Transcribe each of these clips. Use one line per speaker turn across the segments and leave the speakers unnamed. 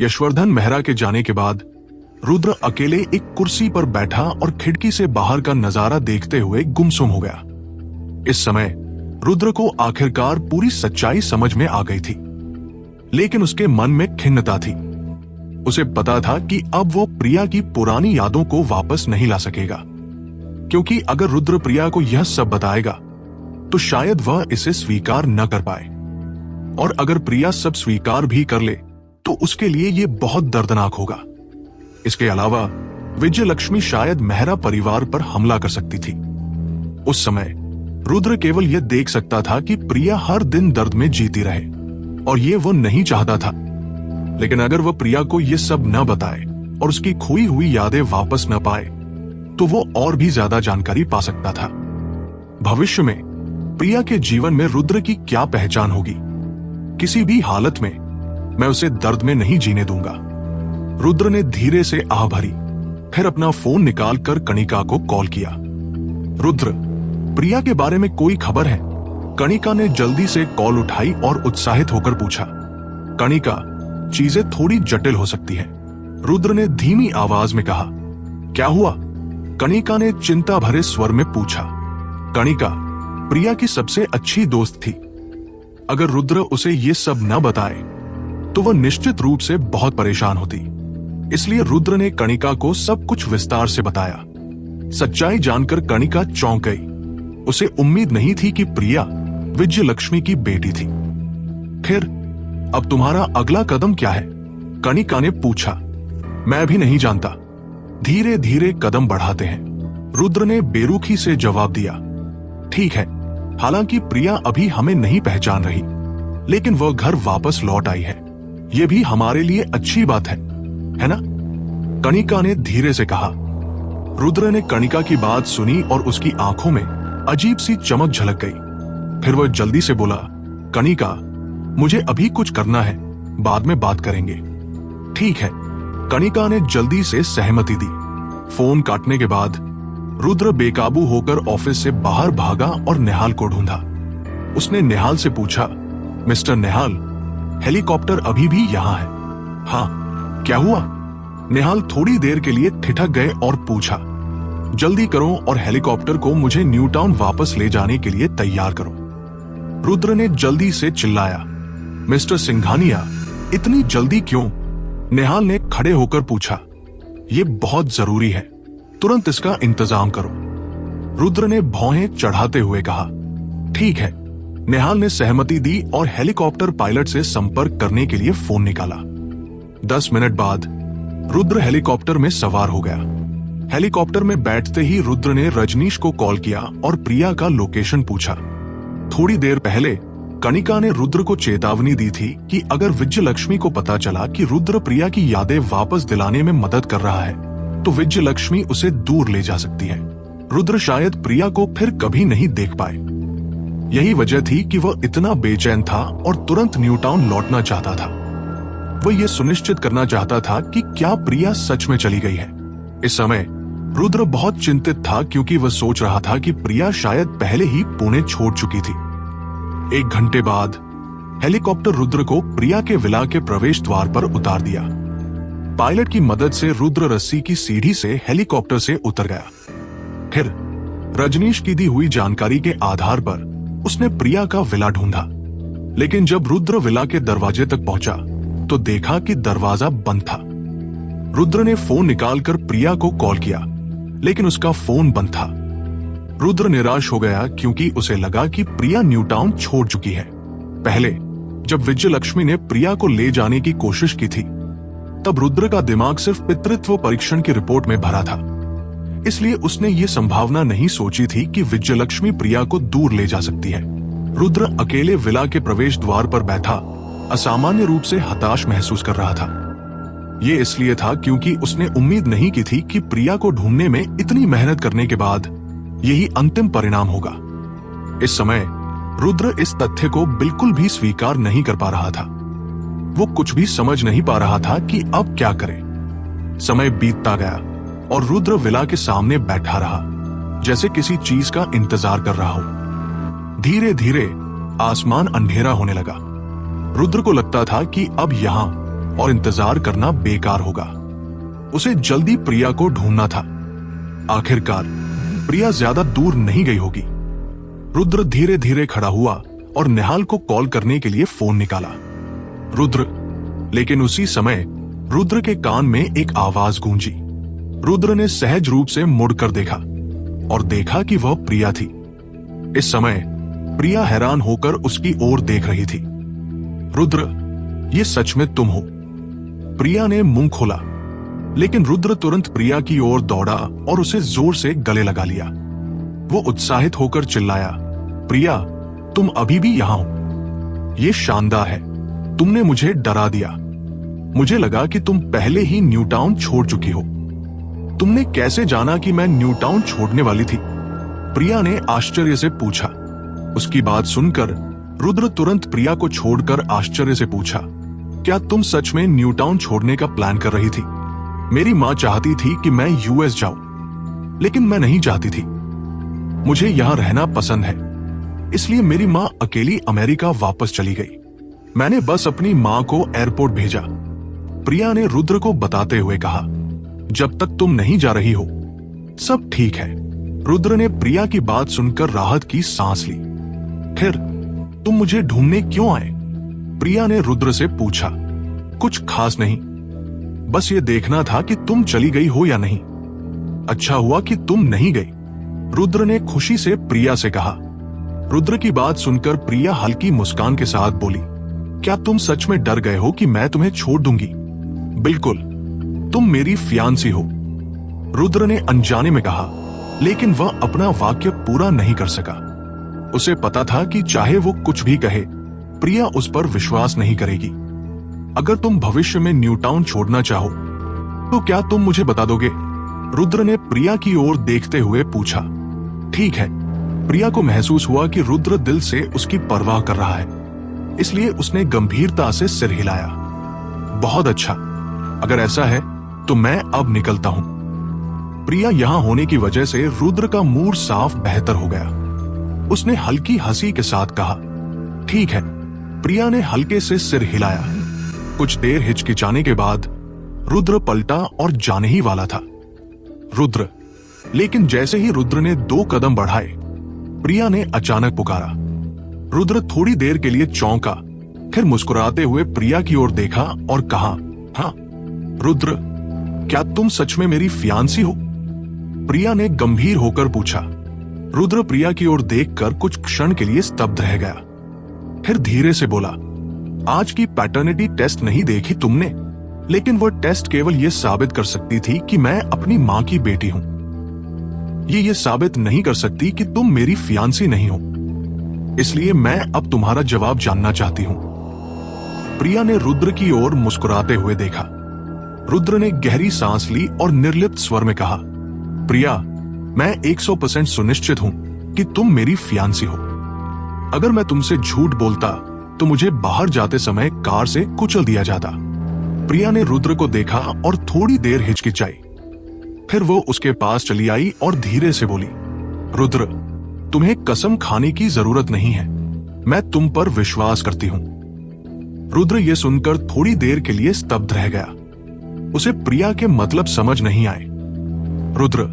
यशवर्धन मेहरा के जाने के बाद रुद्र अकेले एक कुर्सी पर बैठा और खिड़की से बाहर का नजारा देखते हुए गुमसुम हो गया। इस समय रुद्र को आखिरकार पूरी सच्चाई समझ में आ गई थी, लेकिन उसके मन में खिन्नता थी। उसे पता था कि अब वो प्रिया की पुरानी यादों को वापस नहीं ला सकेगा, क्योंकि अगर रुद्र प्रिया को यह सब बताएगा तो शायद वह इसे स्वीकार न कर पाए, और अगर प्रिया सब स्वीकार भी कर ले तो उसके लिए यह बहुत दर्दनाक होगा। इसके अलावा विजयलक्ष्मी शायद मेहरा परिवार पर हमला कर सकती थी। उस समय रुद्र केवल यह देख सकता था कि प्रिया हर दिन दर्द में जीती रहे, और ये वो नहीं चाहता था। लेकिन अगर वह प्रिया को यह सब न बताए और उसकी खोई हुई यादें वापस न पाए तो वो और भी ज्यादा जानकारी पा सकता था। भविष्य में प्रिया के जीवन में रुद्र की क्या पहचान होगी, किसी भी हालत में मैं उसे दर्द में नहीं जीने दूंगा। रुद्र ने धीरे से आह भरी, फिर अपना फोन निकालकर कणिका को कॉल किया। रुद्र, प्रिया के बारे में कोई खबर है? कणिका ने जल्दी से कॉल उठाई और उत्साहित होकर पूछा। कणिका, चीजें थोड़ी जटिल हो सकती है, रुद्र ने धीमी आवाज में कहा। क्या हुआ? कणिका ने चिंता भरे स्वर में पूछा। कणिका प्रिया की सबसे अच्छी दोस्त थी। अगर रुद्र उसे ये सब न बताए तो वह निश्चित रूप से बहुत परेशान होती। इसलिए रुद्र ने कणिका को सब कुछ विस्तार से बताया। सच्चाई जानकर कणिका चौंक गई। उसे उम्मीद नहीं थी कि प्रिया विजयलक्ष्मी की बेटी थी। फिर अब तुम्हारा अगला कदम क्या है? कणिका ने पूछा। मैं भी नहीं जानता, धीरे धीरे कदम बढ़ाते हैं, रुद्र ने बेरुखी से जवाब दिया। ठीक है, हालांकि प्रिया अभी हमें नहीं पहचान रही, लेकिन वह घर वापस लौट आई है। यह भी हमारे लिए अच्छी बात है ना? कणिका ने धीरे से कहा। रुद्र ने कणिका की बात सुनी और उसकी आंखों में अजीब सी चमक झलक गई। फिर वह जल्दी से बोला, कणिका, मुझे अभी कुछ करना है, बाद में बात करेंगे। ठीक है, कणिका ने जल्दी से सहमति दी। फोन काटने के बाद रुद्र बेकाबू होकर ऑफिस से बाहर भागा और निहाल को ढूंढा। उसने निहाल से पूछा, मिस्टर निहाल, हेलीकॉप्टर अभी भी यहाँ है? हाँ, क्या हुआ? निहाल थोड़ी देर के लिए ठिठक गए और पूछा, जल्दी करो और हेलीकॉप्टर को मुझे न्यू टाउन वापस ले जाने के लिए तैयार करो। रुद्र ने जल्दी से चिल्लाया। मिस्टर सिंघानिया, इतनी जल्दी क्यों? निहाल ने खड़े होकर पूछा। यह बहुत जरूरी है, तुरंत इसका इंतजाम करो, रुद्र ने भौहें चढ़ाते हुए कहा। ठीक है, निहाल ने सहमति दी और हेलीकॉप्टर पायलट से संपर्क करने के लिए फोन निकाला। 10 मिनट बाद रुद्र हेलीकॉप्टर में सवार हो गया। हेलीकॉप्टर में बैठते ही रुद्र ने रजनीश को कॉल किया और प्रिया का लोकेशन पूछा। थोड़ी देर पहले कणिका ने रुद्र को चेतावनी दी थी कि अगर विजयलक्ष्मी को पता चला कि रुद्र प्रिया की यादें वापस दिलाने में मदद कर रहा है तो विजयलक्ष्मी उसे दूर ले जा सकती है। रुद्र शायद प्रिया को फिर कभी नहीं देख पाए। यही वजह थी कि वह इतना बेचैन था और तुरंत न्यू टाउन लौटना चाहता था। वह यह सुनिश्चित करना चाहता था कि क्या प्रिया सच में चली गई है। इस समय रुद्र बहुत चिंतित था क्योंकि वह सोच रहा था कि प्रिया शायद पहले ही पुणे छोड़ चुकी थी। 1 घंटे बाद हेलीकॉप्टर रुद्र को प्रिया के विला के प्रवेश द्वार पर उतार दिया। पायलट की मदद से रुद्र रस्सी की सीढ़ी से हेलीकॉप्टर से उतर गया। फिर रजनीश की दी हुई जानकारी के आधार पर उसने प्रिया का विला ढूंढा, लेकिन जब रुद्र विला के दरवाजे तक पहुंचा तो देखा कि दरवाजा बंद था। रुद्र ने फोन निकालकर प्रिया को कॉल किया, लेकिन उसका फोन बंद था। रुद्र निराश हो गया क्योंकि उसे लगा कि प्रिया न्यू टाउन छोड़ चुकी है। पहले जब विजयलक्ष्मी ने प्रिया को ले जाने की कोशिश की थी तब रुद्र का दिमाग सिर्फ पितृत्व परीक्षण की रिपोर्ट में भरा था, इसलिए उसने ये संभावना नहीं सोची थी कि विजयलक्ष्मी प्रिया को दूर ले जा सकती है। रुद्र अकेले विला के प्रवेश द्वार पर बैठा असामान्य रूप से हताश महसूस कर रहा था। ये इसलिए था क्योंकि उसने उम्मीद नहीं की थी कि प्रिया को ढूंढने में इतनी मेहनत करने के बाद यही अंतिम परिणाम होगा। इस समय रुद्र इस तथ्य को बिल्कुल भी स्वीकार नहीं कर पा रहा था। वो कुछ भी समझ नहीं पा रहा था कि अब क्या करे। समय बीतता गया और रुद्र विला के सामने बैठा रहा, जैसे किसी चीज का इंतजार कर रहा हो। धीरे धीरे आसमान अंधेरा होने लगा। रुद्र को लगता था कि अब यहाँ और इंतजार करना बेकार होगा। उसे जल्दी प्रिया को ढूंढना था। आखिरकार प्रिया ज्यादा दूर नहीं गई होगी। रुद्र धीरे धीरे खड़ा हुआ और निहाल को कॉल करने के लिए फोन निकाला। लेकिन उसी समय रुद्र के कान में एक आवाज गूंजी। रुद्र ने सहज रूप से मुड़कर देखा और देखा कि वह प्रिया थी। इस समय प्रिया हैरान होकर उसकी ओर देख रही थी। रुद्र, ये सच में तुम हो? प्रिया ने मुंह खोला, लेकिन रुद्र तुरंत प्रिया की ओर दौड़ा और उसे जोर से गले लगा लिया। वो उत्साहित होकर चिल्लाया, प्रिया, तुम अभी भी यहां हो? ये शानदार है। तुमने मुझे डरा दिया। मुझे लगा कि तुम पहले ही न्यू टाउन छोड़ चुकी हो। तुमने कैसे जाना कि मैं न्यू टाउन छोड़ने वाली थी? प्रिया ने आश्चर्य से पूछा। उसकी बात सुनकर रुद्र तुरंत प्रिया को छोड़कर आश्चर्य से पूछा, क्या तुम सच में न्यू टाउन छोड़ने का प्लान कर रही थी? मेरी मां चाहती थी कि मैं यूएस जाऊं, लेकिन मैं नहीं चाहती थी। मुझे यहां रहना पसंद है, इसलिए मेरी मां अकेली अमेरिका वापस चली गई। मैंने बस अपनी मां को एयरपोर्ट भेजा। प्रिया ने रुद्र को बताते हुए कहा, जब तक तुम नहीं जा रही हो सब ठीक है। रुद्र ने प्रिया की बात सुनकर राहत की सांस ली। फिर तुम मुझे ढूंढने क्यों आए? प्रिया ने रुद्र से पूछा। कुछ खास नहीं, बस ये देखना था कि तुम चली गई हो या नहीं। अच्छा हुआ कि तुम नहीं गई, रुद्र ने खुशी से प्रिया से कहा। रुद्र की बात सुनकर प्रिया हल्की मुस्कान के साथ बोली, क्या तुम सच में डर गए हो कि मैं तुम्हें छोड़ दूंगी? बिल्कुल, तुम मेरी फियांसी हो, रुद्र ने अनजाने में कहा, लेकिन वह अपना वाक्य पूरा नहीं कर सका। उसे पता था कि चाहे वो कुछ भी कहे, प्रिया उस पर विश्वास नहीं करेगी। अगर तुम भविष्य में न्यू टाउन छोड़ना चाहो तो क्या तुम मुझे बता दोगे? रुद्र ने प्रिया की ओर देखते हुए पूछा। ठीक है। प्रिया को महसूस हुआ कि रुद्र दिल से उसकी परवाह कर रहा है, इसलिए उसने गंभीरता से सिर हिलाया। बहुत अच्छा, अगर ऐसा है तो मैं अब निकलता हूं। प्रिया यहां होने की वजह से रुद्र का मूड साफ बेहतर हो गया। उसने हल्की हंसी के साथ कहा, ठीक है। प्रिया ने हल्के से सिर हिलाया। कुछ देर हिचकिचाने के बाद रुद्र पलटा और जाने ही वाला था। लेकिन जैसे ही रुद्र ने 2 कदम बढ़ाए, प्रिया ने अचानक पुकारा। रुद्र थोड़ी देर के लिए चौंका, फिर मुस्कुराते हुए प्रिया की ओर देखा और कहा, हाँ रुद्र, क्या तुम सच में मेरी फियांसी हो? प्रिया ने गंभीर होकर पूछा। रुद्र प्रिया की ओर देखकर कुछ क्षण के लिए स्तब्ध रह गया, फिर धीरे से बोला, आज की पैटर्निटी टेस्ट नहीं देखी तुमने, लेकिन वो टेस्ट केवल ये साबित कर सकती थी कि मैं अपनी मां की बेटी हूं। ये साबित नहीं कर सकती कि तुम मेरी फियांसी नहीं हो। इसलिए मैं अब तुम्हारा जवाब जानना चाहती हूं। प्रिया ने रुद्र की ओर मुस्कुराते हुए देखा। रुद्र ने गहरी सांस ली और निर्लिप्त स्वर में कहा, प्रिया, मैं 100% सुनिश्चित हूं कि तुम मेरी फियांसी हो। अगर मैं तुमसे झूठ बोलता तो मुझे बाहर जाते समय कार से कुचल दिया जाता। प्रिया ने रुद्र को देखा और थोड़ी देर हिचकिचाई, फिर वो उसके पास चली आई और धीरे से बोली, रुद्र, तुम्हें कसम खाने की जरूरत नहीं है, मैं तुम पर विश्वास करती हूं। रुद्र ये सुनकर थोड़ी देर के लिए स्तब्ध रह गया। उसे प्रिया के मतलब समझ नहीं आए। रुद्र,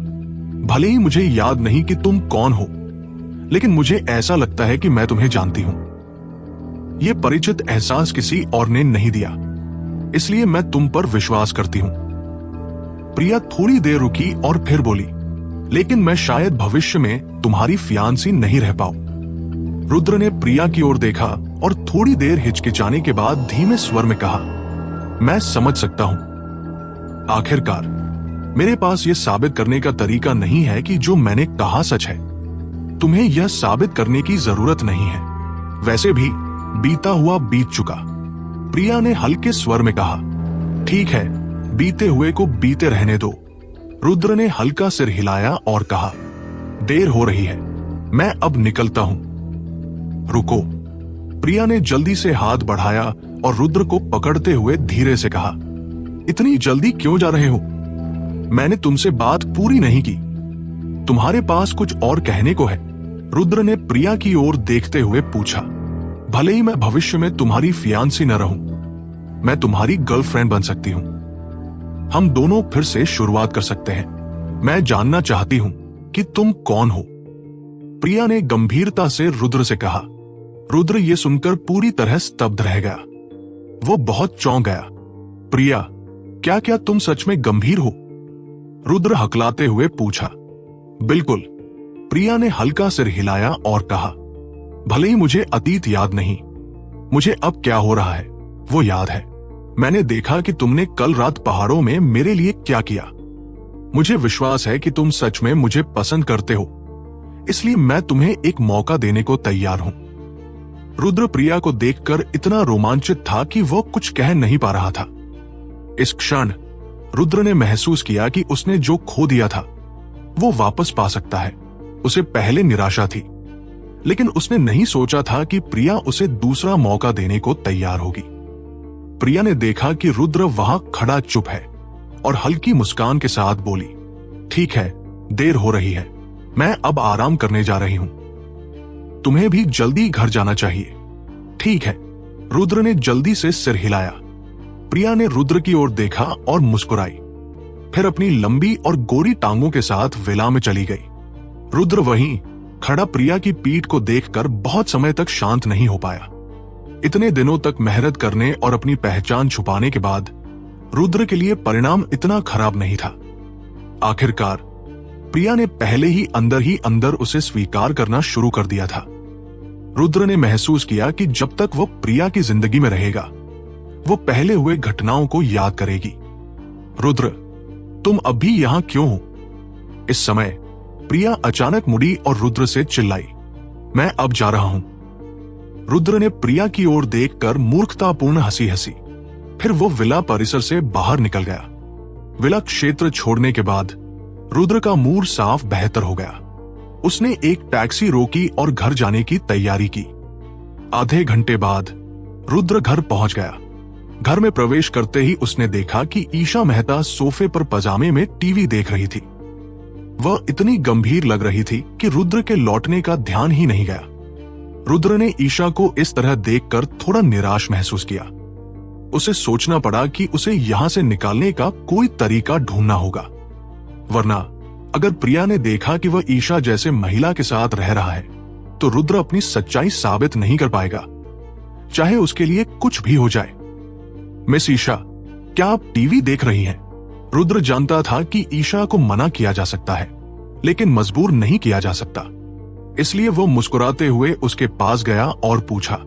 भले ही मुझे याद नहीं कि तुम कौन हो, लेकिन मुझे ऐसा लगता है कि मैं तुम्हें जानती हूं। यह परिचित एहसास किसी और ने नहीं दिया, इसलिए मैं तुम पर विश्वास करती हूं। प्रिया थोड़ी देर रुकी और फिर बोली, लेकिन मैं शायद भविष्य में तुम्हारी फियांसी नहीं रह पाऊं। रुद्र ने प्रिया की ओर देखा और थोड़ी देर हिचकिचाने के बाद धीमे स्वर में कहा, मैं समझ सकता हूं। आखिरकार मेरे पास यह साबित करने का तरीका नहीं है कि जो मैंने कहा सच है। तुम्हें यह साबित करने की जरूरत नहीं है। वैसे भी बीता हुआ बीत चुका। प्रिया ने हल्के स्वर में कहा, ठीक है, बीते हुए को बीते रहने दो। रुद्र ने हल्का सिर हिलाया और कहा, देर हो रही है, मैं अब निकलता हूं। रुको। प्रिया ने जल्दी से हाथ बढ़ाया और रुद्र को पकड़ते हुए धीरे से कहा, इतनी जल्दी क्यों जा रहे हो? मैंने तुमसे बात पूरी नहीं की। तुम्हारे पास कुछ और कहने को है? रुद्र ने प्रिया की ओर देखते हुए पूछा। भले ही मैं भविष्य में तुम्हारी फियांसी न रहूं, मैं तुम्हारी गर्लफ्रेंड बन सकती हूं। हम दोनों फिर से शुरुआत कर सकते हैं। मैं जानना चाहती हूं कि तुम कौन हो। प्रिया ने गंभीरता से रुद्र से कहा। रुद्र ये सुनकर पूरी तरह स्तब्ध रह गया। वो बहुत चौंक गया। प्रिया, क्या क्या तुम सच में गंभीर हो? रुद्र हकलाते हुए पूछा। बिल्कुल, प्रिया ने हल्का सिर हिलाया और कहा। भले ही मुझे अतीत याद नहीं, मुझे अब क्या हो रहा है वो याद है। मैंने देखा कि तुमने कल रात पहाड़ों में मेरे लिए क्या किया। मुझे विश्वास है कि तुम सच में मुझे पसंद करते हो, इसलिए मैं तुम्हें एक मौका देने को तैयार हूं। रुद्र प्रिया को देखकर इतना रोमांचित था कि वो कुछ कह नहीं पा रहा था। इस क्षण रुद्र ने महसूस किया कि उसने जो खो दिया था वो वापस पा सकता है। उसे पहले निराशा थी, लेकिन उसने नहीं सोचा था कि प्रिया उसे दूसरा मौका देने को तैयार होगी। प्रिया ने देखा कि रुद्र वहां खड़ा चुप है और हल्की मुस्कान के साथ बोली, ठीक है, देर हो रही है, मैं अब आराम करने जा रही हूं। तुम्हें भी जल्दी घर जाना चाहिए। ठीक है, रुद्र ने जल्दी से सिर हिलाया। प्रिया ने रुद्र की ओर देखा और मुस्कुराई, फिर अपनी लंबी और गोरी टांगों के साथ विला में चली गई। रुद्र वहीं खड़ा प्रिया की पीठ को देखकर बहुत समय तक शांत नहीं हो पाया। इतने दिनों तक मेहनत करने और अपनी पहचान छुपाने के बाद रुद्र के लिए परिणाम इतना खराब नहीं था। आखिरकार प्रिया ने पहले ही अंदर उसे स्वीकार करना शुरू कर दिया था। रुद्र ने महसूस किया कि जब तक वो प्रिया की जिंदगी में रहेगा, वो पहले हुए घटनाओं को याद करेगी। रुद्र, तुम अभी यहां क्यों हो? इस समय प्रिया अचानक मुड़ी और रुद्र से चिल्लाई, मैं अब जा रहा हूं। रुद्र ने प्रिया की ओर देखकर मूर्खतापूर्ण हंसी हंसी, फिर वो विला परिसर से बाहर निकल गया। विला क्षेत्र छोड़ने के बाद रुद्र का मूड साफ बेहतर हो गया। उसने एक टैक्सी रोकी और घर जाने की तैयारी की। आधे घंटे बाद रुद्र घर पहुंच गया। घर में प्रवेश करते ही उसने देखा कि ईशा मेहता सोफे पर पजामे में टीवी देख रही थी। वह इतनी गंभीर लग रही थी कि रुद्र के लौटने का ध्यान ही नहीं गया। रुद्र ने ईशा को इस तरह देखकर थोड़ा निराश महसूस किया। उसे सोचना पड़ा कि उसे यहां से निकालने का कोई तरीका ढूंढना होगा, वरना अगर प्रिया ने देखा कि वह ईशा जैसे महिला के साथ रह रहा है तो रुद्र अपनी सच्चाई साबित नहीं कर पाएगा, चाहे उसके लिए कुछ भी हो जाए। मिस ईशा, क्या आप टीवी देख रही हैं? रुद्र जानता था कि ईशा को मना किया जा सकता है, लेकिन मजबूर नहीं किया जा सकता। इसलिए वो मुस्कुराते हुए उसके पास गया और पूछा।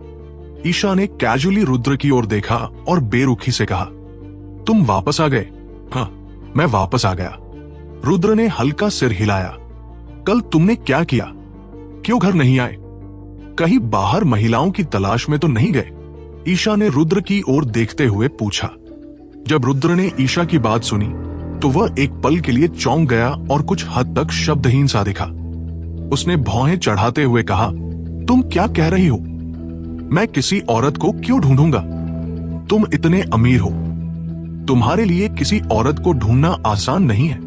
ईशा ने कैजुअली रुद्र की ओर देखा और बेरुखी से कहा, तुम वापस आ गए? हाँ, मैं वापस आ गया। रुद्र ने हल्का सिर हिलाया। कल तुमने क्या किया? क्यों घर नहीं आए? कहीं बाहर महिलाओं की तलाश में तो नहीं गए? ईशा ने रुद्र की ओर देखते हुए पूछा। जब रुद्र ने ईशा की बात सुनी तो वह एक पल के लिए चौंक गया और कुछ हद तक शब्दहीन सा दिखा। उसने भौहें चढ़ाते हुए कहा, तुम क्या कह रही हो? मैं किसी औरत को क्यों ढूंढूंगा? तुम इतने अमीर हो, तुम्हारे लिए किसी औरत को ढूंढना आसान नहीं है।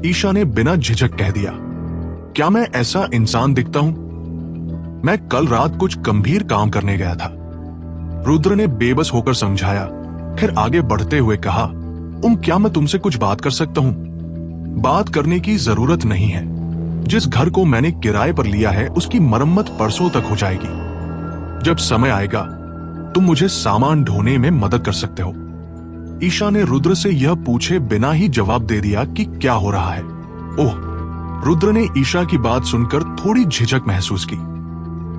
ईशा ने बिना झिझक कह दिया। क्या मैं ऐसा इंसान दिखता हूं? मैं कल रात कुछ गंभीर काम करने गया था। रुद्र ने बेबस होकर समझाया, फिर आगे बढ़ते हुए कहा, क्या मैं तुमसे कुछ बात कर सकता हूं? बात करने की जरूरत नहीं है। जिस घर को मैंने किराए पर लिया है उसकी मरम्मत परसों तक हो जाएगी। जब समय आएगा तुम मुझे सामान ढोने में मदद कर सकते हो। ईशा ने रुद्र से यह पूछे बिना ही जवाब दे दिया कि क्या हो रहा है। ओह, रुद्र ने ईशा की बात सुनकर थोड़ी झिझक महसूस की,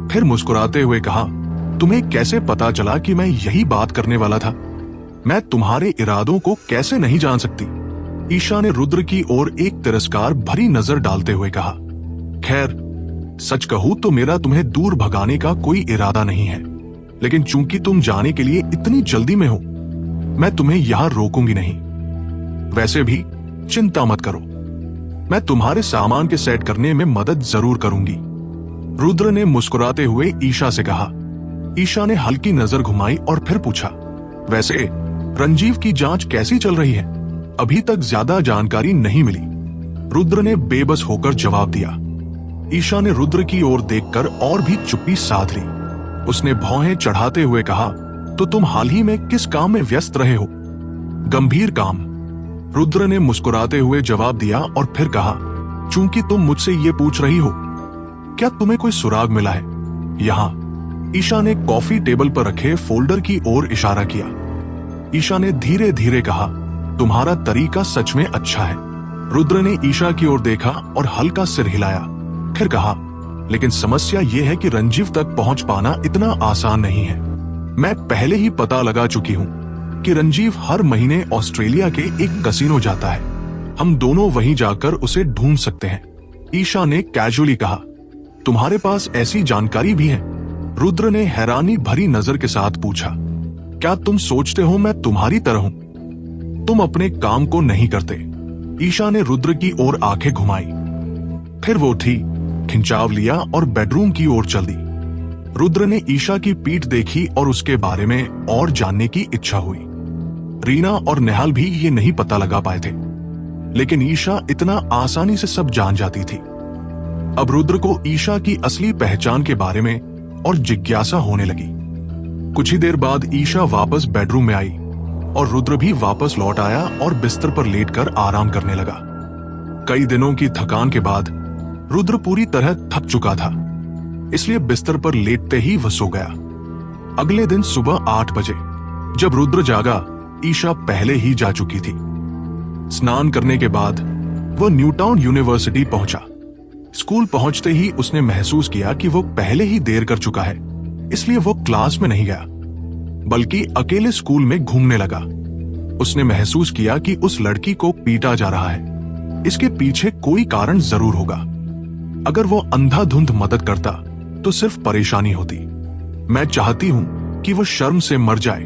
फिर मुस्कुराते हुए कहा, तुम्हें कैसे पता चला कि मैं यही बात करने वाला था? मैं तुम्हारे इरादों को कैसे नहीं जान सकती? ईशा ने रुद्र की ओर एक तिरस्कार भरी नजर डालते हुए कहा, खैर, सच कहूं तो मेरा तुम्हें दूर भगाने का कोई इरादा नहीं है, लेकिन चूंकि तुम जाने के लिए इतनी जल्दी में हो, मैं तुम्हें यहां रोकूंगी नहीं। वैसे भी चिंता मत करो, मैं तुम्हारे सामान के सेट करने में मदद जरूर करूंगी। रुद्र ने मुस्कुराते हुए ईशा से कहा। ईशा ने हल्की नजर घुमाई और फिर पूछा, वैसे रंजीव की जांच कैसी चल रही है? अभी तक ज्यादा जानकारी नहीं मिली। रुद्र ने बेबस होकर जवाब दिया। ईशा ने रुद्र की ओर देखकर और भी चुप्पी साध ली। उसने भौहें चढ़ाते हुए कहा, तो तुम हाल ही में किस काम में व्यस्त रहे हो? गंभीर काम, रुद्र ने मुस्कुराते हुए जवाब दिया और फिर कहा, चूंकि तुम मुझसे ये पूछ रही हो, क्या तुम्हें कोई सुराग मिला है? यहां ईशा ने कॉफी टेबल पर रखे फोल्डर की ओर इशारा किया। ईशा ने धीरे धीरे कहा, तुम्हारा तरीका सच में अच्छा है। रुद्र ने ईशा की ओर देखा और हल्का सिर हिलाया, फिर कहा, लेकिन समस्या यह है कि रंजीव तक पहुंच पाना इतना आसान नहीं है। मैं पहले ही पता लगा चुकी हूं कि रंजीव हर महीने ऑस्ट्रेलिया के एक कसिनो जाता है। हम दोनों वहीं जाकर उसे ढूंढ सकते हैं। ईशा ने कैजुअली कहा, तुम्हारे पास ऐसी जानकारी भी है? रुद्र ने हैरानी भरी नजर के साथ पूछा, क्या तुम सोचते हो मैं तुम्हारी तरह हूं? तुम अपने काम को नहीं करते। ईशा ने रुद्र की ओर आंखें घुमाई, फिर वो उठी, खिंचाव लिया और बेडरूम की ओर चल दी। रुद्र ने ईशा की पीठ देखी और उसके बारे में और जानने की इच्छा हुई। रीना और नेहाल भी ये नहीं पता लगा पाए थे, लेकिन ईशा इतना आसानी से सब जान जाती थी। अब रुद्र को ईशा की असली पहचान के बारे में और जिज्ञासा होने लगी। कुछ ही देर बाद ईशा वापस बेडरूम में आई और रुद्र भी वापस लौट आया और बिस्तर पर लेटकर आराम करने लगा। कई दिनों की थकान के बाद रुद्र पूरी तरह थक चुका था, इसलिए बिस्तर पर लेटते ही वह सो गया। अगले दिन सुबह 8 बजे जब रुद्र जागा, ईशा पहले ही जा चुकी थी। स्नान करने के बाद वह न्यूटाउन यूनिवर्सिटी पहुंचा। स्कूल पहुंचते ही उसने महसूस किया कि वो पहले ही देर कर चुका है, इसलिए वो क्लास में नहीं गया, बल्कि अकेले स्कूल में घूमने लगा। उसने महसूस किया कि उस लड़की को पीटा जा रहा है। इसके पीछे कोई कारण जरूर होगा। अगर वो अंधाधुंध मदद करता तो सिर्फ परेशानी होती। मैं चाहती हूं कि वो शर्म से मर जाए।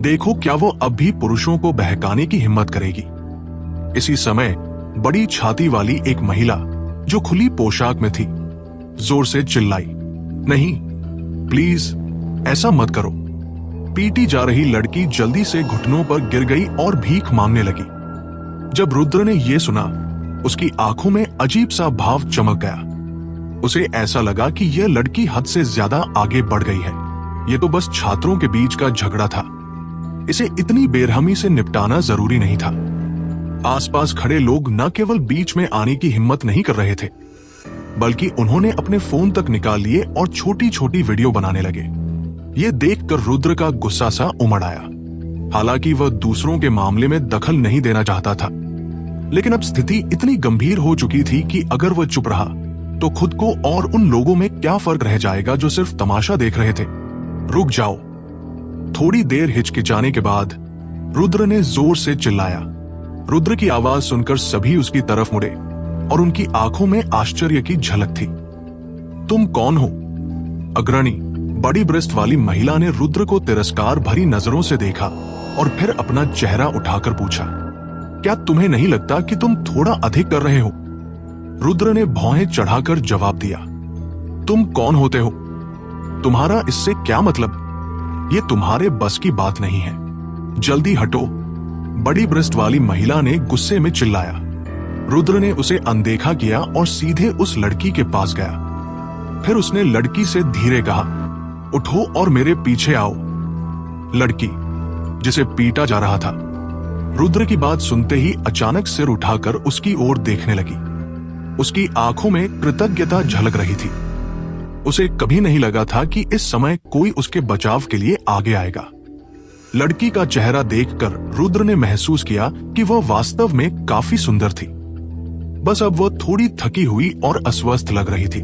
देखो क्या वो अब भी पुरुषों को बहकाने की हिम्मत करेगी। इसी समय बड़ी छाती वाली एक महिला जो खुली पोशाक में थी जोर से चिल्लाई, नहीं, प्लीज ऐसा मत करो। पीटी जा रही लड़की जल्दी से घुटनों पर गिर गई और भीख मांगने लगी। जब रुद्र ने यह सुना, उसकी आंखों में अजीब सा भाव चमक गया। उसे ऐसा लगा कि यह लड़की हद से ज्यादा आगे बढ़ गई है। यह तो बस छात्रों के बीच का झगड़ा था, इसे इतनी बेरहमी से निपटाना जरूरी नहीं था। आसपास खड़े लोग न केवल बीच में आने की हिम्मत नहीं कर रहे थे, बल्कि उन्होंने अपने फोन तक निकाल लिए और छोटी छोटी वीडियो बनाने लगे। ये देखकर रुद्र का गुस्सा सा उमड़ आया। हालांकि वह दूसरों के मामले में दखल नहीं देना चाहता था, लेकिन अब स्थिति इतनी गंभीर हो चुकी थी कि अगर वह चुप रहा तो खुद को और उन लोगों में क्या फर्क रह जाएगा जो सिर्फ तमाशा देख रहे थे। रुक जाओ। थोड़ी देर हिचकिचाने के बाद रुद्र ने जोर से चिल्लाया। रुद्र की आवाज सुनकर सभी उसकी तरफ मुड़े और उनकी आंखों में आश्चर्य की झलक थी। तुम कौन हो? अग्रणी, बड़ी ब्रेस्ट वाली महिला ने रुद्र को तिरस्कार भरी नजरों से देखा और फिर अपना चेहरा उठाकर पूछा, क्या तुम्हें नहीं लगता कि तुम थोड़ा अधिक कर रहे हो? रुद्र ने भौहें चढ़ाकर जवाब दिया, तुम कौन होते हो? तुम्हारा इससे क्या मतलब? ये तुम्हारे बस की बात नहीं है। जल्दी हटो। बड़ी ब्रेस्ट वाली महिला ने गुस्से में चिल्लाया। रुद्र ने उसे अनदेखा किया और सीधे उस लड़की के पास गया। फिर उसने लड़की से धीरे कहा, उठो और मेरे पीछे आओ। लड़की, जिसे पीटा जा रहा था, रुद्र की बात सुनते ही अचानक सिर उठाकर उसकी ओर देखने लगी। उसकी आंखों में कृतज्ञता झलक रही थी। उसे कभी नहीं लगा था कि इस समय कोई उसके बचाव के लिए आगे आएगा। लड़की का चेहरा देखकर रुद्र ने महसूस किया कि वह वास्तव में काफी सुंदर थी। बस अब वह थोड़ी थकी हुई और अस्वस्थ लग रही थी।